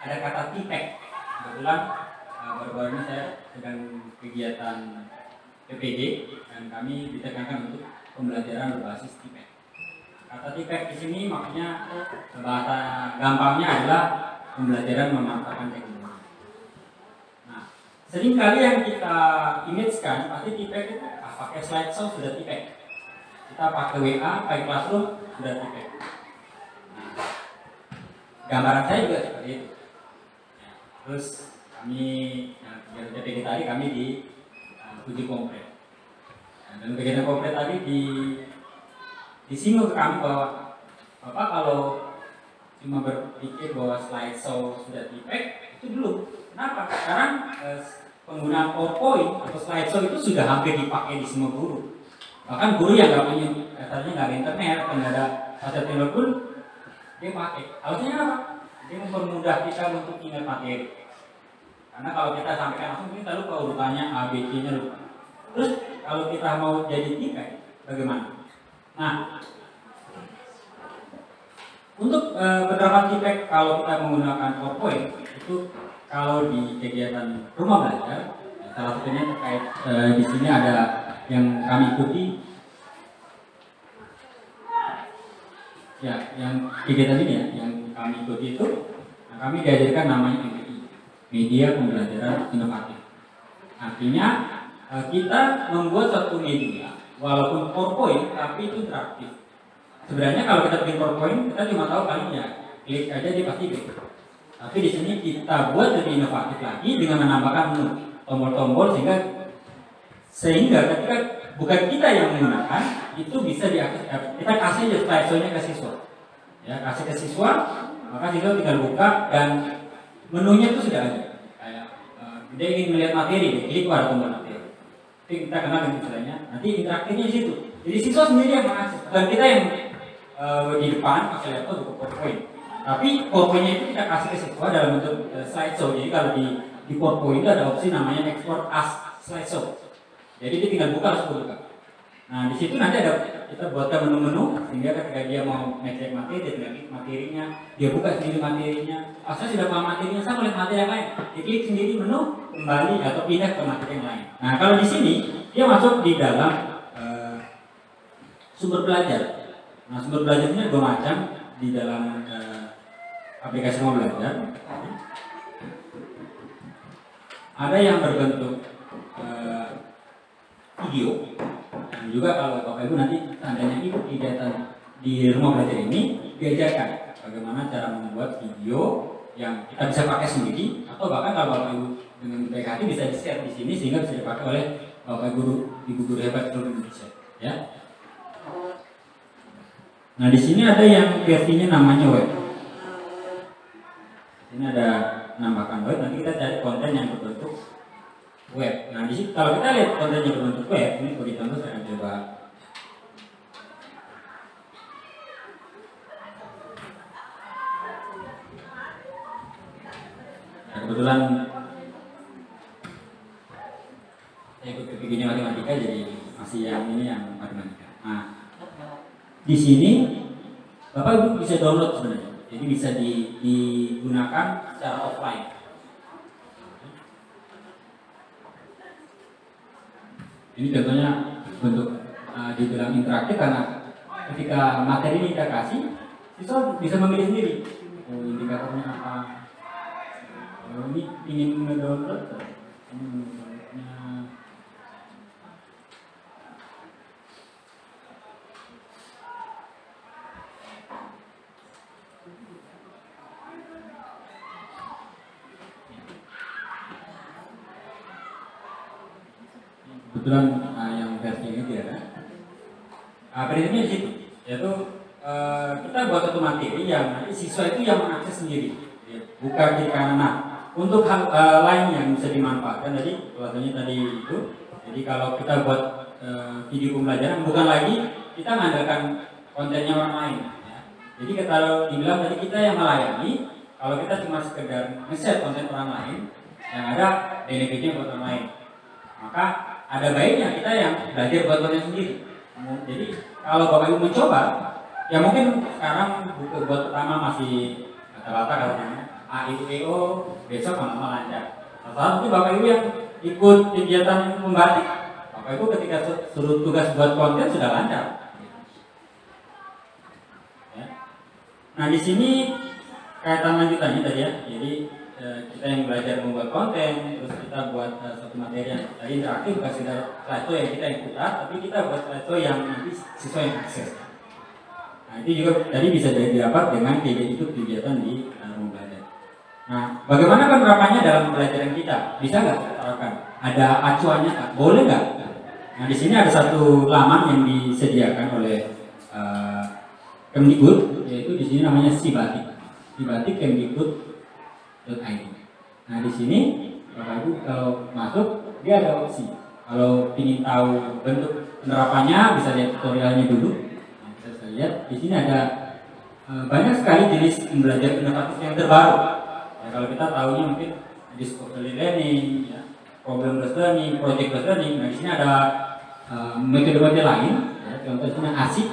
ada kata tipek. Kebetulan baru-baru ini saya sedang kegiatan PPD dan kami ditekankan untuk pembelajaran berbasis TIPEK. Kata TIPEK di sini maknanya bahasa gampangnya adalah pembelajaran memanfaatkan teknologi. Nah, seringkali yang kita imagekan pasti TIPEK itu pakai slideshow sudah TIPEK. Kita pakai WA, pakai Classroom sudah TIPEK. Nah, gambaran saya juga seperti itu. Terus kami yang PPD tadi kami di uji konkret. Dan kegiatan konkret tadi disinggung ke kami bahwa Bapak kalau cuma berpikir bahwa slideshow sudah TIPEK itu belum. Kenapa? Sekarang penggunaan PowerPoint atau slideshow itu sudah hampir dipakai di semua guru. Bahkan guru yang nggak punya, katanya nggak ada internet, nggak ada fasilitas pun dia pakai. Alasannya apa? Dia mempermudah kita untuk ingat materi. Karena kalau kita sampaikan langsung kita lupa urutannya A, B, C-nya lupa. Terus kalau kita mau jadi TIPEK, bagaimana? Nah, untuk penerapan TIPEK kalau kita menggunakan PowerPoint itu kalau di kegiatan rumah belajar, salah satunya terkait di sini ada yang kami ikuti, ya, yang kegiatan ini ya, yang kami ikuti itu, nah, kami diajarkan namanya MPI, Media Pembelajaran Inovatif. Artinya kita membuat satu media, walaupun PowerPoint, tapi itu interaktif. Sebenarnya kalau kita bikin PowerPoint, kita cuma tahu paling ya klik aja dia pasti klik. Tapi di sini kita buat lebih inovatif lagi dengan menambahkan menu, tombol-tombol sehingga ketika bukan kita yang menggunakan, itu bisa diakses. Kita kasih aja slideshow-nya ke siswa. Ya, kasih ke siswa, maka siswa tinggal buka dan menunya itu sudah ada. Kayak dia ingin melihat materi, klik ada tombol materi. Tapi kita kenal dengan istilahnya, nanti interaktifnya di situ. Jadi siswa sendiri yang mengakses, dan kita yang di depan pakai laptop buka PowerPoint. Tapi PowerPoint-nya itu kita kasih ke siswa dalam bentuk slideshow. Jadi kalau di PowerPoint itu ada opsi namanya export as slideshow. Jadi dia tinggal buka langsung buka. Nah di situ nanti ada kita buatkan menu-menu sehingga ketika dia mau ngecek materi, dia tinggal klik materinya, dia buka sendiri materinya. Saya sudah paham materinya, saya melihat materi yang lain. Dia klik sendiri menu, kembali atau pindah ke materi yang lain. Nah kalau di sini dia masuk di dalam sumber belajar. Nah sumber belajarnya dua macam di dalam aplikasi rumah belajar. Ada yang berbentuk video, dan juga kalau Bapak Ibu nanti tandanya ikut kegiatan di rumah belajar ini diajarkan bagaimana cara membuat video yang kita bisa pakai sendiri, atau bahkan kalau Bapak Ibu dengan baik hati bisa di-share di sini sehingga bisa dipakai oleh Bapak Ibu guru hebat seluruh Indonesia. Ya. Nah di sini ada yang versinya namanya web. Ini ada menambahkan web. Nanti kita cari konten yang berbentuk web. Nah di sini kalau kita lihat konten yang berbentuk web, ini sebagai contoh saya akan coba. Nah, kebetulan saya ikut PPG-nya matematika, jadi masih yang ini yang matematika. Nah di sini Bapak Ibu bisa download sebenarnya, jadi bisa digunakan secara offline. Ini contohnya bentuk dibilang interaktif karena ketika materi ini kita kasih, siswa bisa memilih sendiri. Oh, indikatornya apa? Oh, ini ingin mendownload. Kebetulan yang versi ini tidak ada. Prinsipnya di situ, yaitu kita buat satu materi yang nanti siswa itu yang mengakses sendiri, ya, bukan di kanan. Nah, untuk hal lain yang bisa dimanfaatkan tadi itu. Jadi kalau kita buat video pembelajaran, bukan lagi kita mengandalkan kontennya orang lain. Ya. Jadi kalau dibilang tadi kita yang melayani, kalau kita cuma sekedar nge-share konten orang lain, yang ada benefitnya buat orang lain. Maka ada baiknya kita yang belajar buat konten sendiri. Jadi kalau Bapak Ibu mencoba, ya mungkin sekarang buku buat pertama masih rata-rata katanya A itu EO, besok lama-lama lancar. Atau mungkin Bapak Ibu yang ikut kegiatan membatik, Bapak Bapak Ibu ketika suruh tugas buat konten sudah lancar. Ya. Nah di sini kaitan lanjutannya tadi ya, jadi kita yang belajar membuat konten, terus kita buat satu materi yang tadi interaktif, bukan sekedar slideshow yang kita yang putar, tapi kita buat slideshow yang nanti siswa yang akses. Nah itu juga tadi bisa didapat dengan kegiatan di rumah belajar. Nah bagaimana penerapannya dalam pembelajaran kita? Bisa nggak terapkan? Ada acuannya nggak? Boleh nggak? Nah di sini ada satu laman yang disediakan oleh Kemdikbud, yaitu di sini namanya Sibatik. Sibatik Kemdikbud.id. Nah di sini Bapak Ibu kalau masuk dia ada opsi. Kalau ingin tahu bentuk penerapannya bisa lihat tutorialnya dulu. Nah, bisa lihat di sini ada banyak sekali jenis pembelajaran inovatif yang terbaru. Ya, kalau kita tahunya mungkin discovery learning, ya, problem based learning, project based learning. Nah di sini ada metode-metode lain. Ya, contohnya ASIC,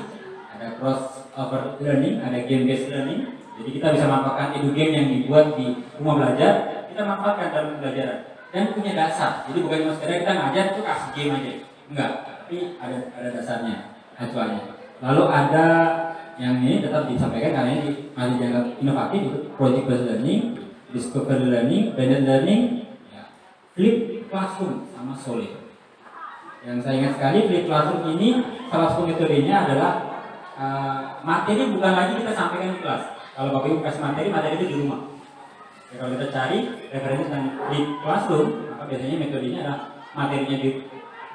ada crossover learning, ada game based learning. Jadi kita bisa manfaatkan edu game yang dibuat di rumah belajar, kita manfaatkan dalam pembelajaran dan punya dasar. Jadi bukan cuma sekedar kita ngajar itu kasih game aja, enggak. Tapi ada dasarnya, acuannya. Lalu ada yang ini tetap disampaikan karena ini masih dianggap inovatif, itu project based learning, discovery learning, blended learning, ya, flip classroom sama solid. Yang saya ingat sekali flip classroom ini salah satu metodenya adalah materi bukan lagi kita sampaikan di kelas. Kalau Bapak Ibu kasih materi itu di rumah. Ya, kalau kita cari referensi tentang di classroom, maka biasanya metodenya adalah materinya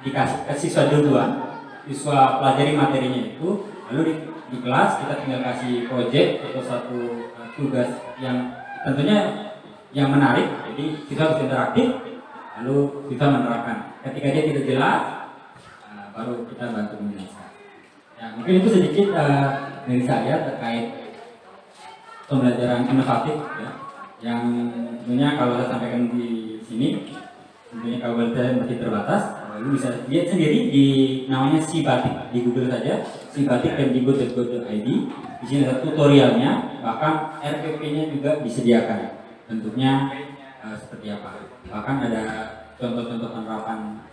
dikasih ke siswa duluan, siswa pelajari materinya itu, lalu di kelas kita tinggal kasih project atau satu tugas yang tentunya yang menarik, jadi kita harus interaktif, lalu kita menerapkan. Ketika dia tidak jelas, baru kita bantu menjelaskan. Ya, mungkin itu sedikit dari saya terkait pembelajaran inovatif ya, yang tentunya kalau saya sampaikan di sini tentunya kalau saya masih terbatas, lalu bisa lihat sendiri di namanya Sibatik di Google saja, Sibatik dan Kemdikbud.id. Di sini ada tutorialnya, bahkan RPP-nya juga disediakan bentuknya seperti apa, bahkan ada contoh-contoh penerapan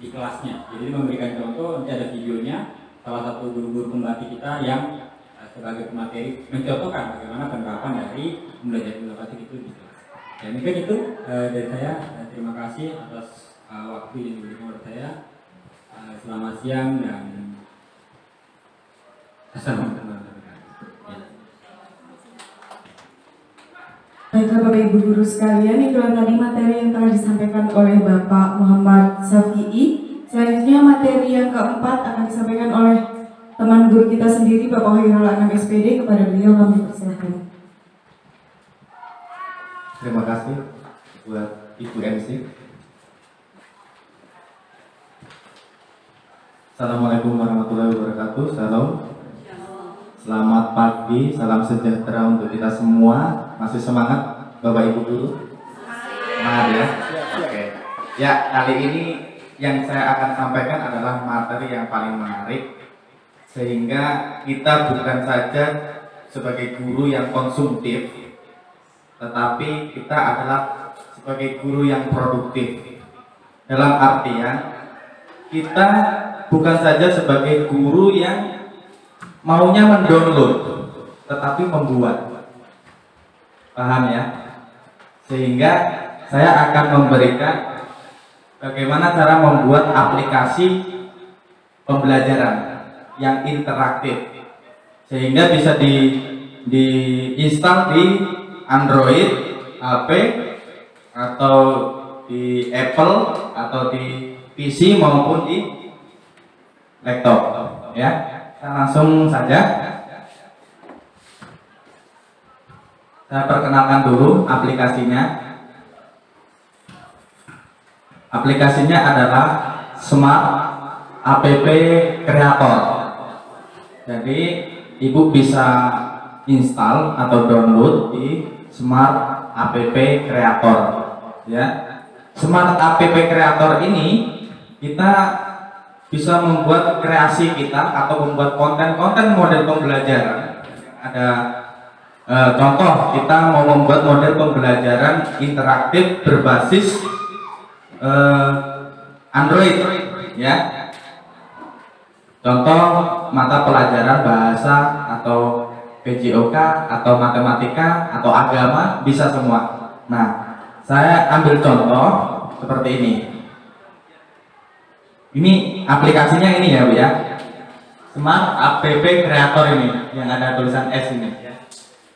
di kelasnya. Jadi memberikan contoh, nanti ada videonya salah satu guru-guru pembatik kita yang sebagai pemateri mencontohkan bagaimana penerapan dari pembelajaran inovatif itu di kelas. Dan mungkin itu dari saya. Terima kasih atas waktu yang diberikan kepada saya. Selamat siang dan assalamualaikum warahmatullahi wabarakatuh. Baiklah Bapak Ibu guru sekalian, itulah tadi materi yang telah disampaikan oleh Bapak Muhammad Syafi'i. Selanjutnya materi yang keempat akan disampaikan oleh teman guru kita sendiri, Bapak Hoirul Anam SPD. Kepada beliau kami persilahkan. Terima kasih buat Ibu MC. Assalamualaikum warahmatullahi wabarakatuh. Salam. Selamat pagi, salam sejahtera untuk kita semua. Masih semangat Bapak Ibu guru? Semangat ya? Oke. Ya, kali ini yang saya akan sampaikan adalah materi yang paling menarik, sehingga kita bukan saja sebagai guru yang konsumtif, tetapi kita adalah sebagai guru yang produktif. Dalam artian kita bukan saja sebagai guru yang maunya mendownload, tetapi membuat. Paham ya? Sehingga saya akan memberikan bagaimana cara membuat aplikasi pembelajaran yang interaktif, sehingga bisa diinstal di Android, HP, atau di Apple, atau di PC maupun di laptop. Ya, kita langsung saja. Saya perkenalkan dulu aplikasinya. Aplikasinya adalah Smart App Creator. Jadi Ibu bisa install atau download di Smart App Creator. Ya, Smart App Creator ini kita bisa membuat kreasi kita atau membuat konten-konten model pembelajaran. Ada contoh, kita mau membuat model pembelajaran interaktif berbasis Android. ya. Contoh mata pelajaran bahasa atau PJOK atau matematika atau agama bisa semua. Nah, saya ambil contoh seperti ini. Ini aplikasinya ini ya Bu ya. Smart App Creator ini yang ada tulisan S ini.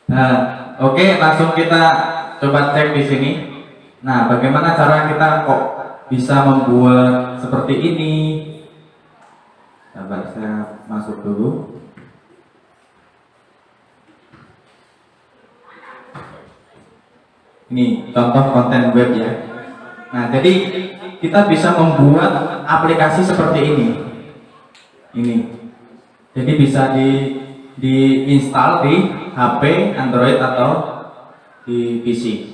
Nah, oke, langsung kita coba cek di sini. Nah, bagaimana cara kita kok bisa membuat seperti ini? Sabar, saya masuk dulu. Ini contoh konten web ya. Nah, jadi kita bisa membuat aplikasi seperti ini. Ini. Jadi bisa diinstal di HP, Android atau di PC.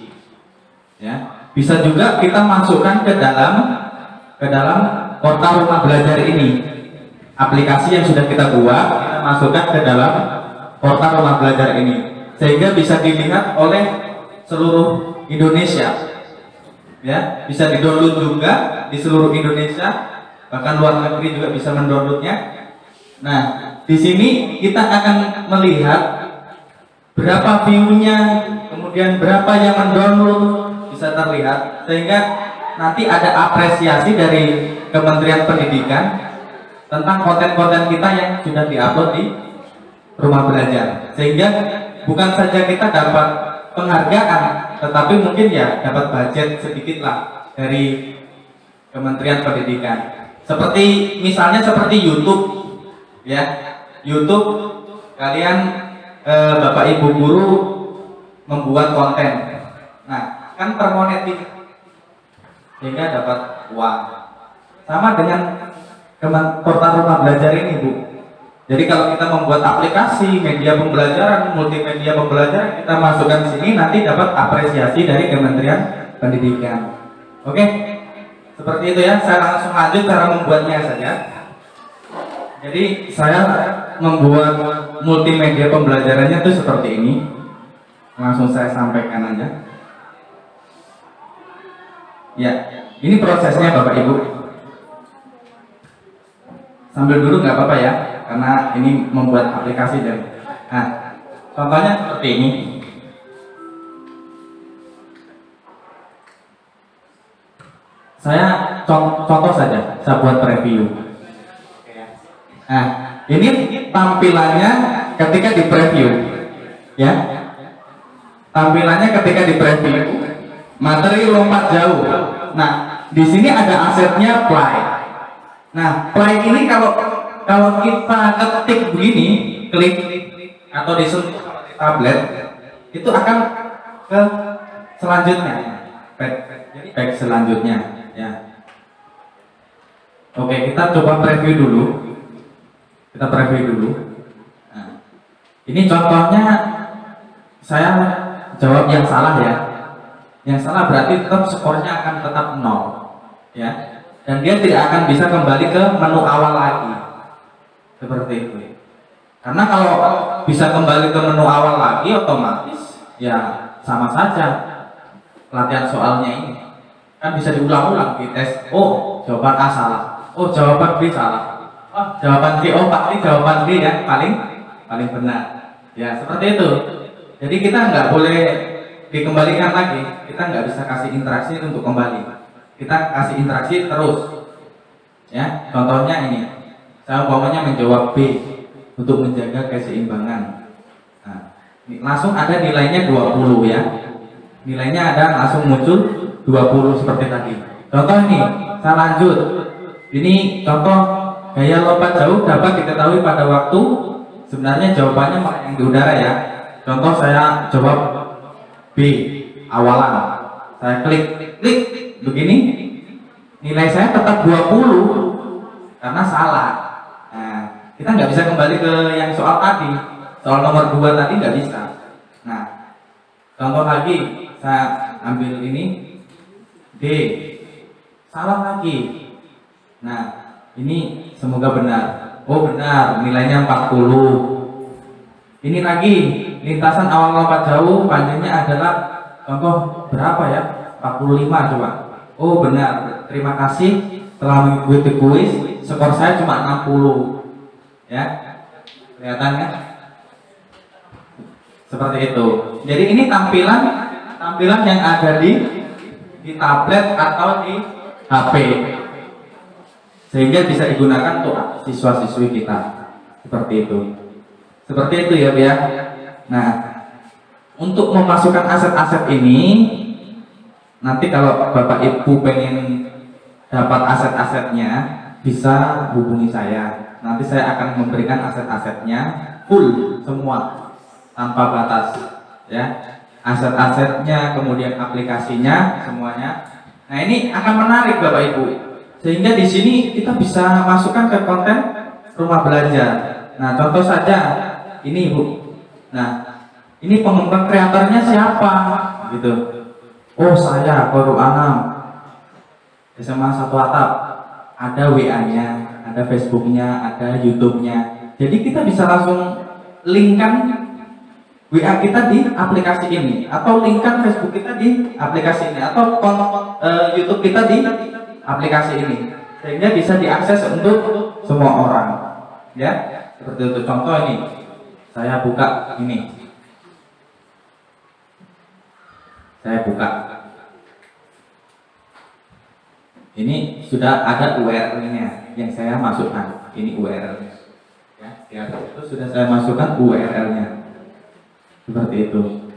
Ya. Bisa juga kita masukkan ke dalam portal rumah belajar ini. Aplikasi yang sudah kita buat, kita masukkan ke dalam portal rumah belajar ini, sehingga bisa dilihat oleh seluruh Indonesia. Ya, bisa di-download juga di seluruh Indonesia, bahkan luar negeri juga bisa mendownloadnya. Nah, di sini kita akan melihat berapa view-nya, kemudian berapa yang mendownload, bisa terlihat, sehingga nanti ada apresiasi dari Kementerian Pendidikan tentang konten-konten kita yang sudah diupload di rumah belajar, sehingga bukan saja kita dapat penghargaan, tetapi mungkin ya dapat budget sedikit lah dari Kementerian Pendidikan. Seperti misalnya seperti YouTube, ya, YouTube kalian Bapak Ibu guru membuat konten, nah kan termonetis, sehingga dapat uang. Sama dengan portal rumah belajar ini Bu. Jadi kalau kita membuat aplikasi media pembelajaran, multimedia pembelajaran, kita masukkan sini, nanti dapat apresiasi dari Kementerian Pendidikan. Oke, seperti itu ya. Saya langsung lanjut cara membuatnya saja. Jadi saya membuat multimedia pembelajarannya itu seperti ini. Langsung saya sampaikan aja. Ya, ini prosesnya Bapak Ibu. Sambil dulu nggak apa-apa ya, karena ini membuat aplikasi dan contohnya seperti ini. Saya contoh saja, saya buat preview. Nah, ini tampilannya ketika di preview, ya. Tampilannya ketika di preview, materi lompat jauh. Nah, di sini ada asetnya play. Nah, play ini kalau kita ketik begini, klik atau disentuh tablet, itu akan ke selanjutnya, back selanjutnya, ya. Oke, kita coba preview dulu. Kita preview dulu. Nah, ini contohnya saya jawab yang salah ya. Yang salah berarti tetap skornya akan tetap 0, ya. Dan dia tidak akan bisa kembali ke menu awal lagi, seperti itu. Karena kalau bisa kembali ke menu awal lagi, otomatis ya sama saja latihan soalnya ini kan bisa diulang-ulang di tes. Oh, jawaban A salah, oh jawaban B salah, oh jawaban C, oh pasti jawaban D yang paling benar, ya seperti itu. Jadi kita nggak boleh dikembalikan lagi, kita nggak bisa kasih interaksi untuk kembali. Kita kasih interaksi terus, ya. Contohnya ini, saya umpamanya menjawab B untuk menjaga keseimbangan. Nah, langsung ada nilainya 20 ya. Nilainya ada langsung muncul 20 seperti tadi. Contoh ini, saya lanjut. Ini contoh gaya lompat jauh dapat diketahui pada waktu. Sebenarnya jawabannya yang di udara ya. Contoh saya jawab B awalan. Saya klik begini, nilai saya tetap 20 karena salah. Nah, kita nggak bisa kembali ke yang soal tadi, soal nomor 2 tadi nggak bisa. Nah, contoh lagi, saya ambil ini D, salah lagi. Nah, ini semoga benar. Oh benar, nilainya 40. Ini lagi, lintasan awal lompat jauh panjangnya adalah contoh berapa ya? 45 coba. Oh benar, terima kasih. setelah mengikuti kuis skor saya cuma 60 ya, kelihatan kan? Seperti itu. Jadi ini tampilan yang ada di tablet atau di HP, sehingga bisa digunakan untuk siswa-siswi kita. Seperti itu ya Bu ya. Nah, untuk memasukkan aset-aset ini, nanti kalau Bapak Ibu pengen dapat aset-asetnya bisa hubungi saya. Nanti saya akan memberikan aset-asetnya full semua tanpa batas ya. Aset-asetnya, kemudian aplikasinya, semuanya. Nah, ini akan menarik Bapak Ibu. Sehingga di sini kita bisa masukkan ke konten rumah belajar. Nah, contoh saja ini Bu. Nah, ini pengembang kreatornya siapa gitu. Oh, saya Korul Anam, SMA 1 Atap. Ada WA-nya, ada Facebook-nya, ada YouTube-nya. Jadi kita bisa langsung linkkan WA kita di aplikasi ini, atau linkkan Facebook kita di aplikasi ini, atau YouTube kita di aplikasi ini, sehingga bisa diakses untuk semua orang ya. Seperti itu. Contoh ini saya buka ini, saya buka ini, sudah ada URL-nya yang saya masukkan. Ini URL-nya ya, itu sudah saya masukkan URL-nya. Seperti itu.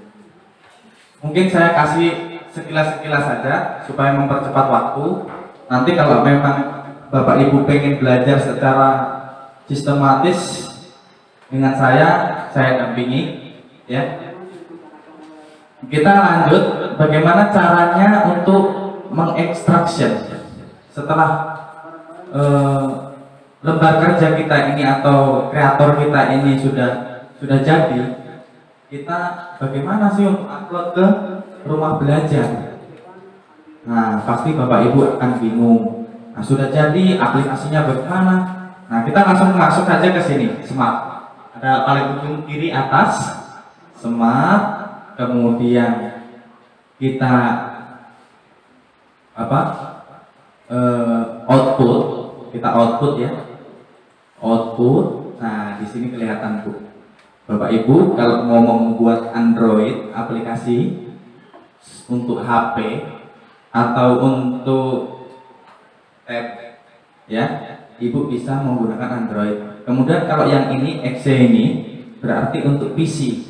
Mungkin saya kasih sekilas-sekilas saja supaya mempercepat waktu. Nanti kalau memang Bapak Ibu pengen belajar secara sistematis dengan saya dampingi ya. Kita lanjut bagaimana caranya untuk mengekstraksi setelah lembar kerja kita ini atau kreator kita ini sudah jadi. Kita bagaimana sih untuk upload ke rumah belajar? Nah, pasti Bapak Ibu akan bingung. Nah, sudah jadi aplikasinya bagaimana? Nah, kita langsung masuk aja ke sini, Smart. Ada paling ujung kiri atas, Smart. Kemudian kita output. Kita output ya. Output. Nah, di sini kelihatan Bu. Bapak Ibu kalau mau membuat Android aplikasi untuk HP atau untuk tab ya, Ibu bisa menggunakan Android. Kemudian kalau yang ini exe ini berarti untuk PC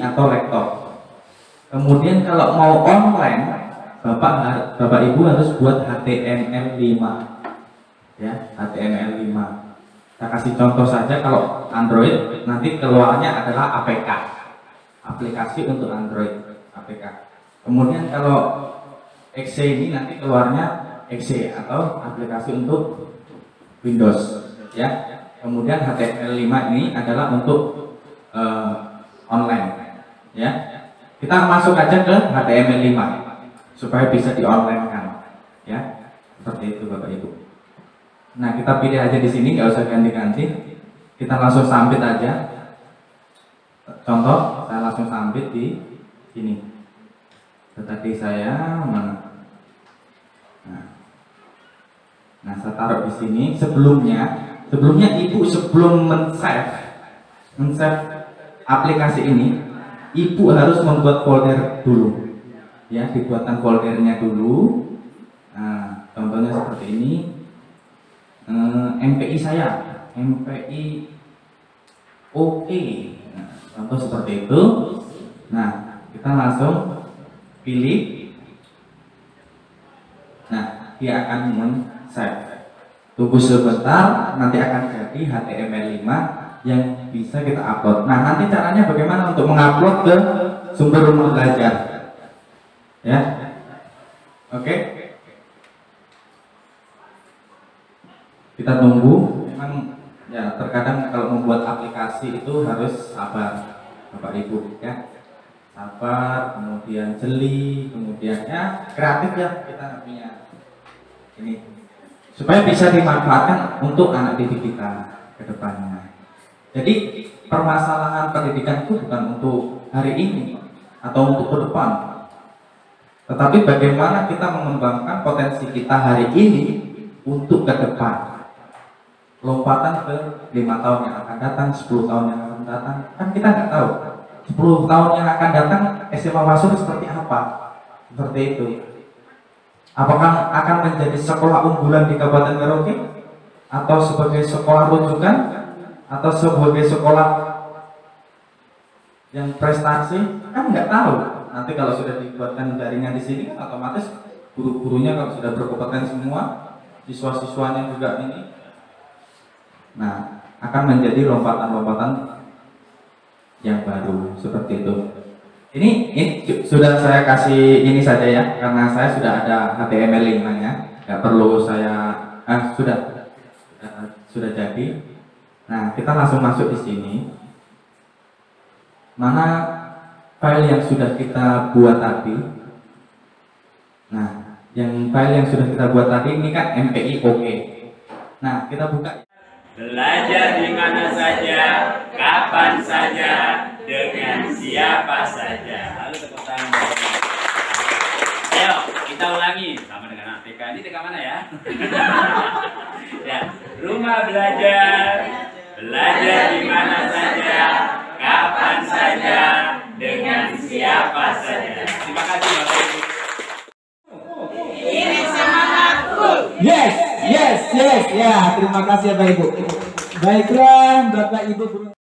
atau laptop. Kemudian kalau mau online Bapak Ibu harus buat HTML5 ya, HTML5. Saya kasih contoh saja, kalau Android nanti keluarnya adalah APK, aplikasi untuk Android, APK. Kemudian kalau exe ini nanti keluarnya exe atau aplikasi untuk Windows ya. Kemudian HTML5 ini adalah untuk online ya. Kita masuk aja ke HTML5 supaya bisa di-online kan ya. Seperti itu Bapak Ibu. Nah, kita pilih aja di sini, nggak usah ganti-ganti. Kita langsung sambit aja. Contoh, saya langsung sambit di sini. Tadi saya mana? Nah, saya taruh di sini. Sebelumnya Ibu sebelum men-save aplikasi ini, Ibu harus membuat folder dulu. Ya, dibuatkan foldernya dulu. Nah, contohnya seperti ini. MPI saya, MPI oke. Nah, contoh seperti itu. Nah, kita langsung pilih. Nah, dia akan men-save. Tunggu sebentar, nanti akan jadi HTML5 yang bisa kita upload. Nah, nanti caranya bagaimana untuk mengupload ke sumber rumah belajar ya. Oke. Kita tunggu. Memang ya, terkadang kalau membuat aplikasi itu harus sabar Bapak Ibu ya, sabar, kemudian jeli, kemudian ya kreatif ya, kita punya ini supaya bisa dimanfaatkan untuk anak didik kita ke depannya. Jadi permasalahan pendidikan itu bukan untuk hari ini atau untuk ke depan, tetapi bagaimana kita mengembangkan potensi kita hari ini untuk ke depan. Lompatan ke 5 tahun yang akan datang, 10 tahun yang akan datang, kan kita nggak tahu. 10 tahun yang akan datang SMA Wasur seperti apa? Seperti itu. Apakah akan menjadi sekolah unggulan di Kabupaten Merauke? Atau sebagai sekolah rujukan? Atau sebagai sekolah yang prestasi? Kan nggak tahu. Nanti kalau sudah dibuatkan jaringan di sini, kan otomatis guru-gurunya kalau sudah berkompetensi semua, siswa-siswanya juga ini, nah akan menjadi lompatan-lompatan yang baru seperti itu. Ini sudah saya kasih ini saja ya, karena saya sudah ada HTML linknya, nggak perlu saya sudah jadi. Nah kita langsung masuk di sini. Mana file yang sudah kita buat tadi? Nah, yang file yang sudah kita buat tadi ini kan MPI oke. Nah kita buka. Belajar di mana saja, kapan saja, dengan siapa saja. Lalu tepuk tangan. Ayo kita ulangi sama dengan APK. Ini TK mana ya? Ya, rumah belajar, belajar di mana saja, kapan saja, dengan siapa saja. Terima kasih Bapak Ibu. Ini semangatku. Yes, ya. Terima kasih Bapak Ibu. Baiklah Bapak Ibu.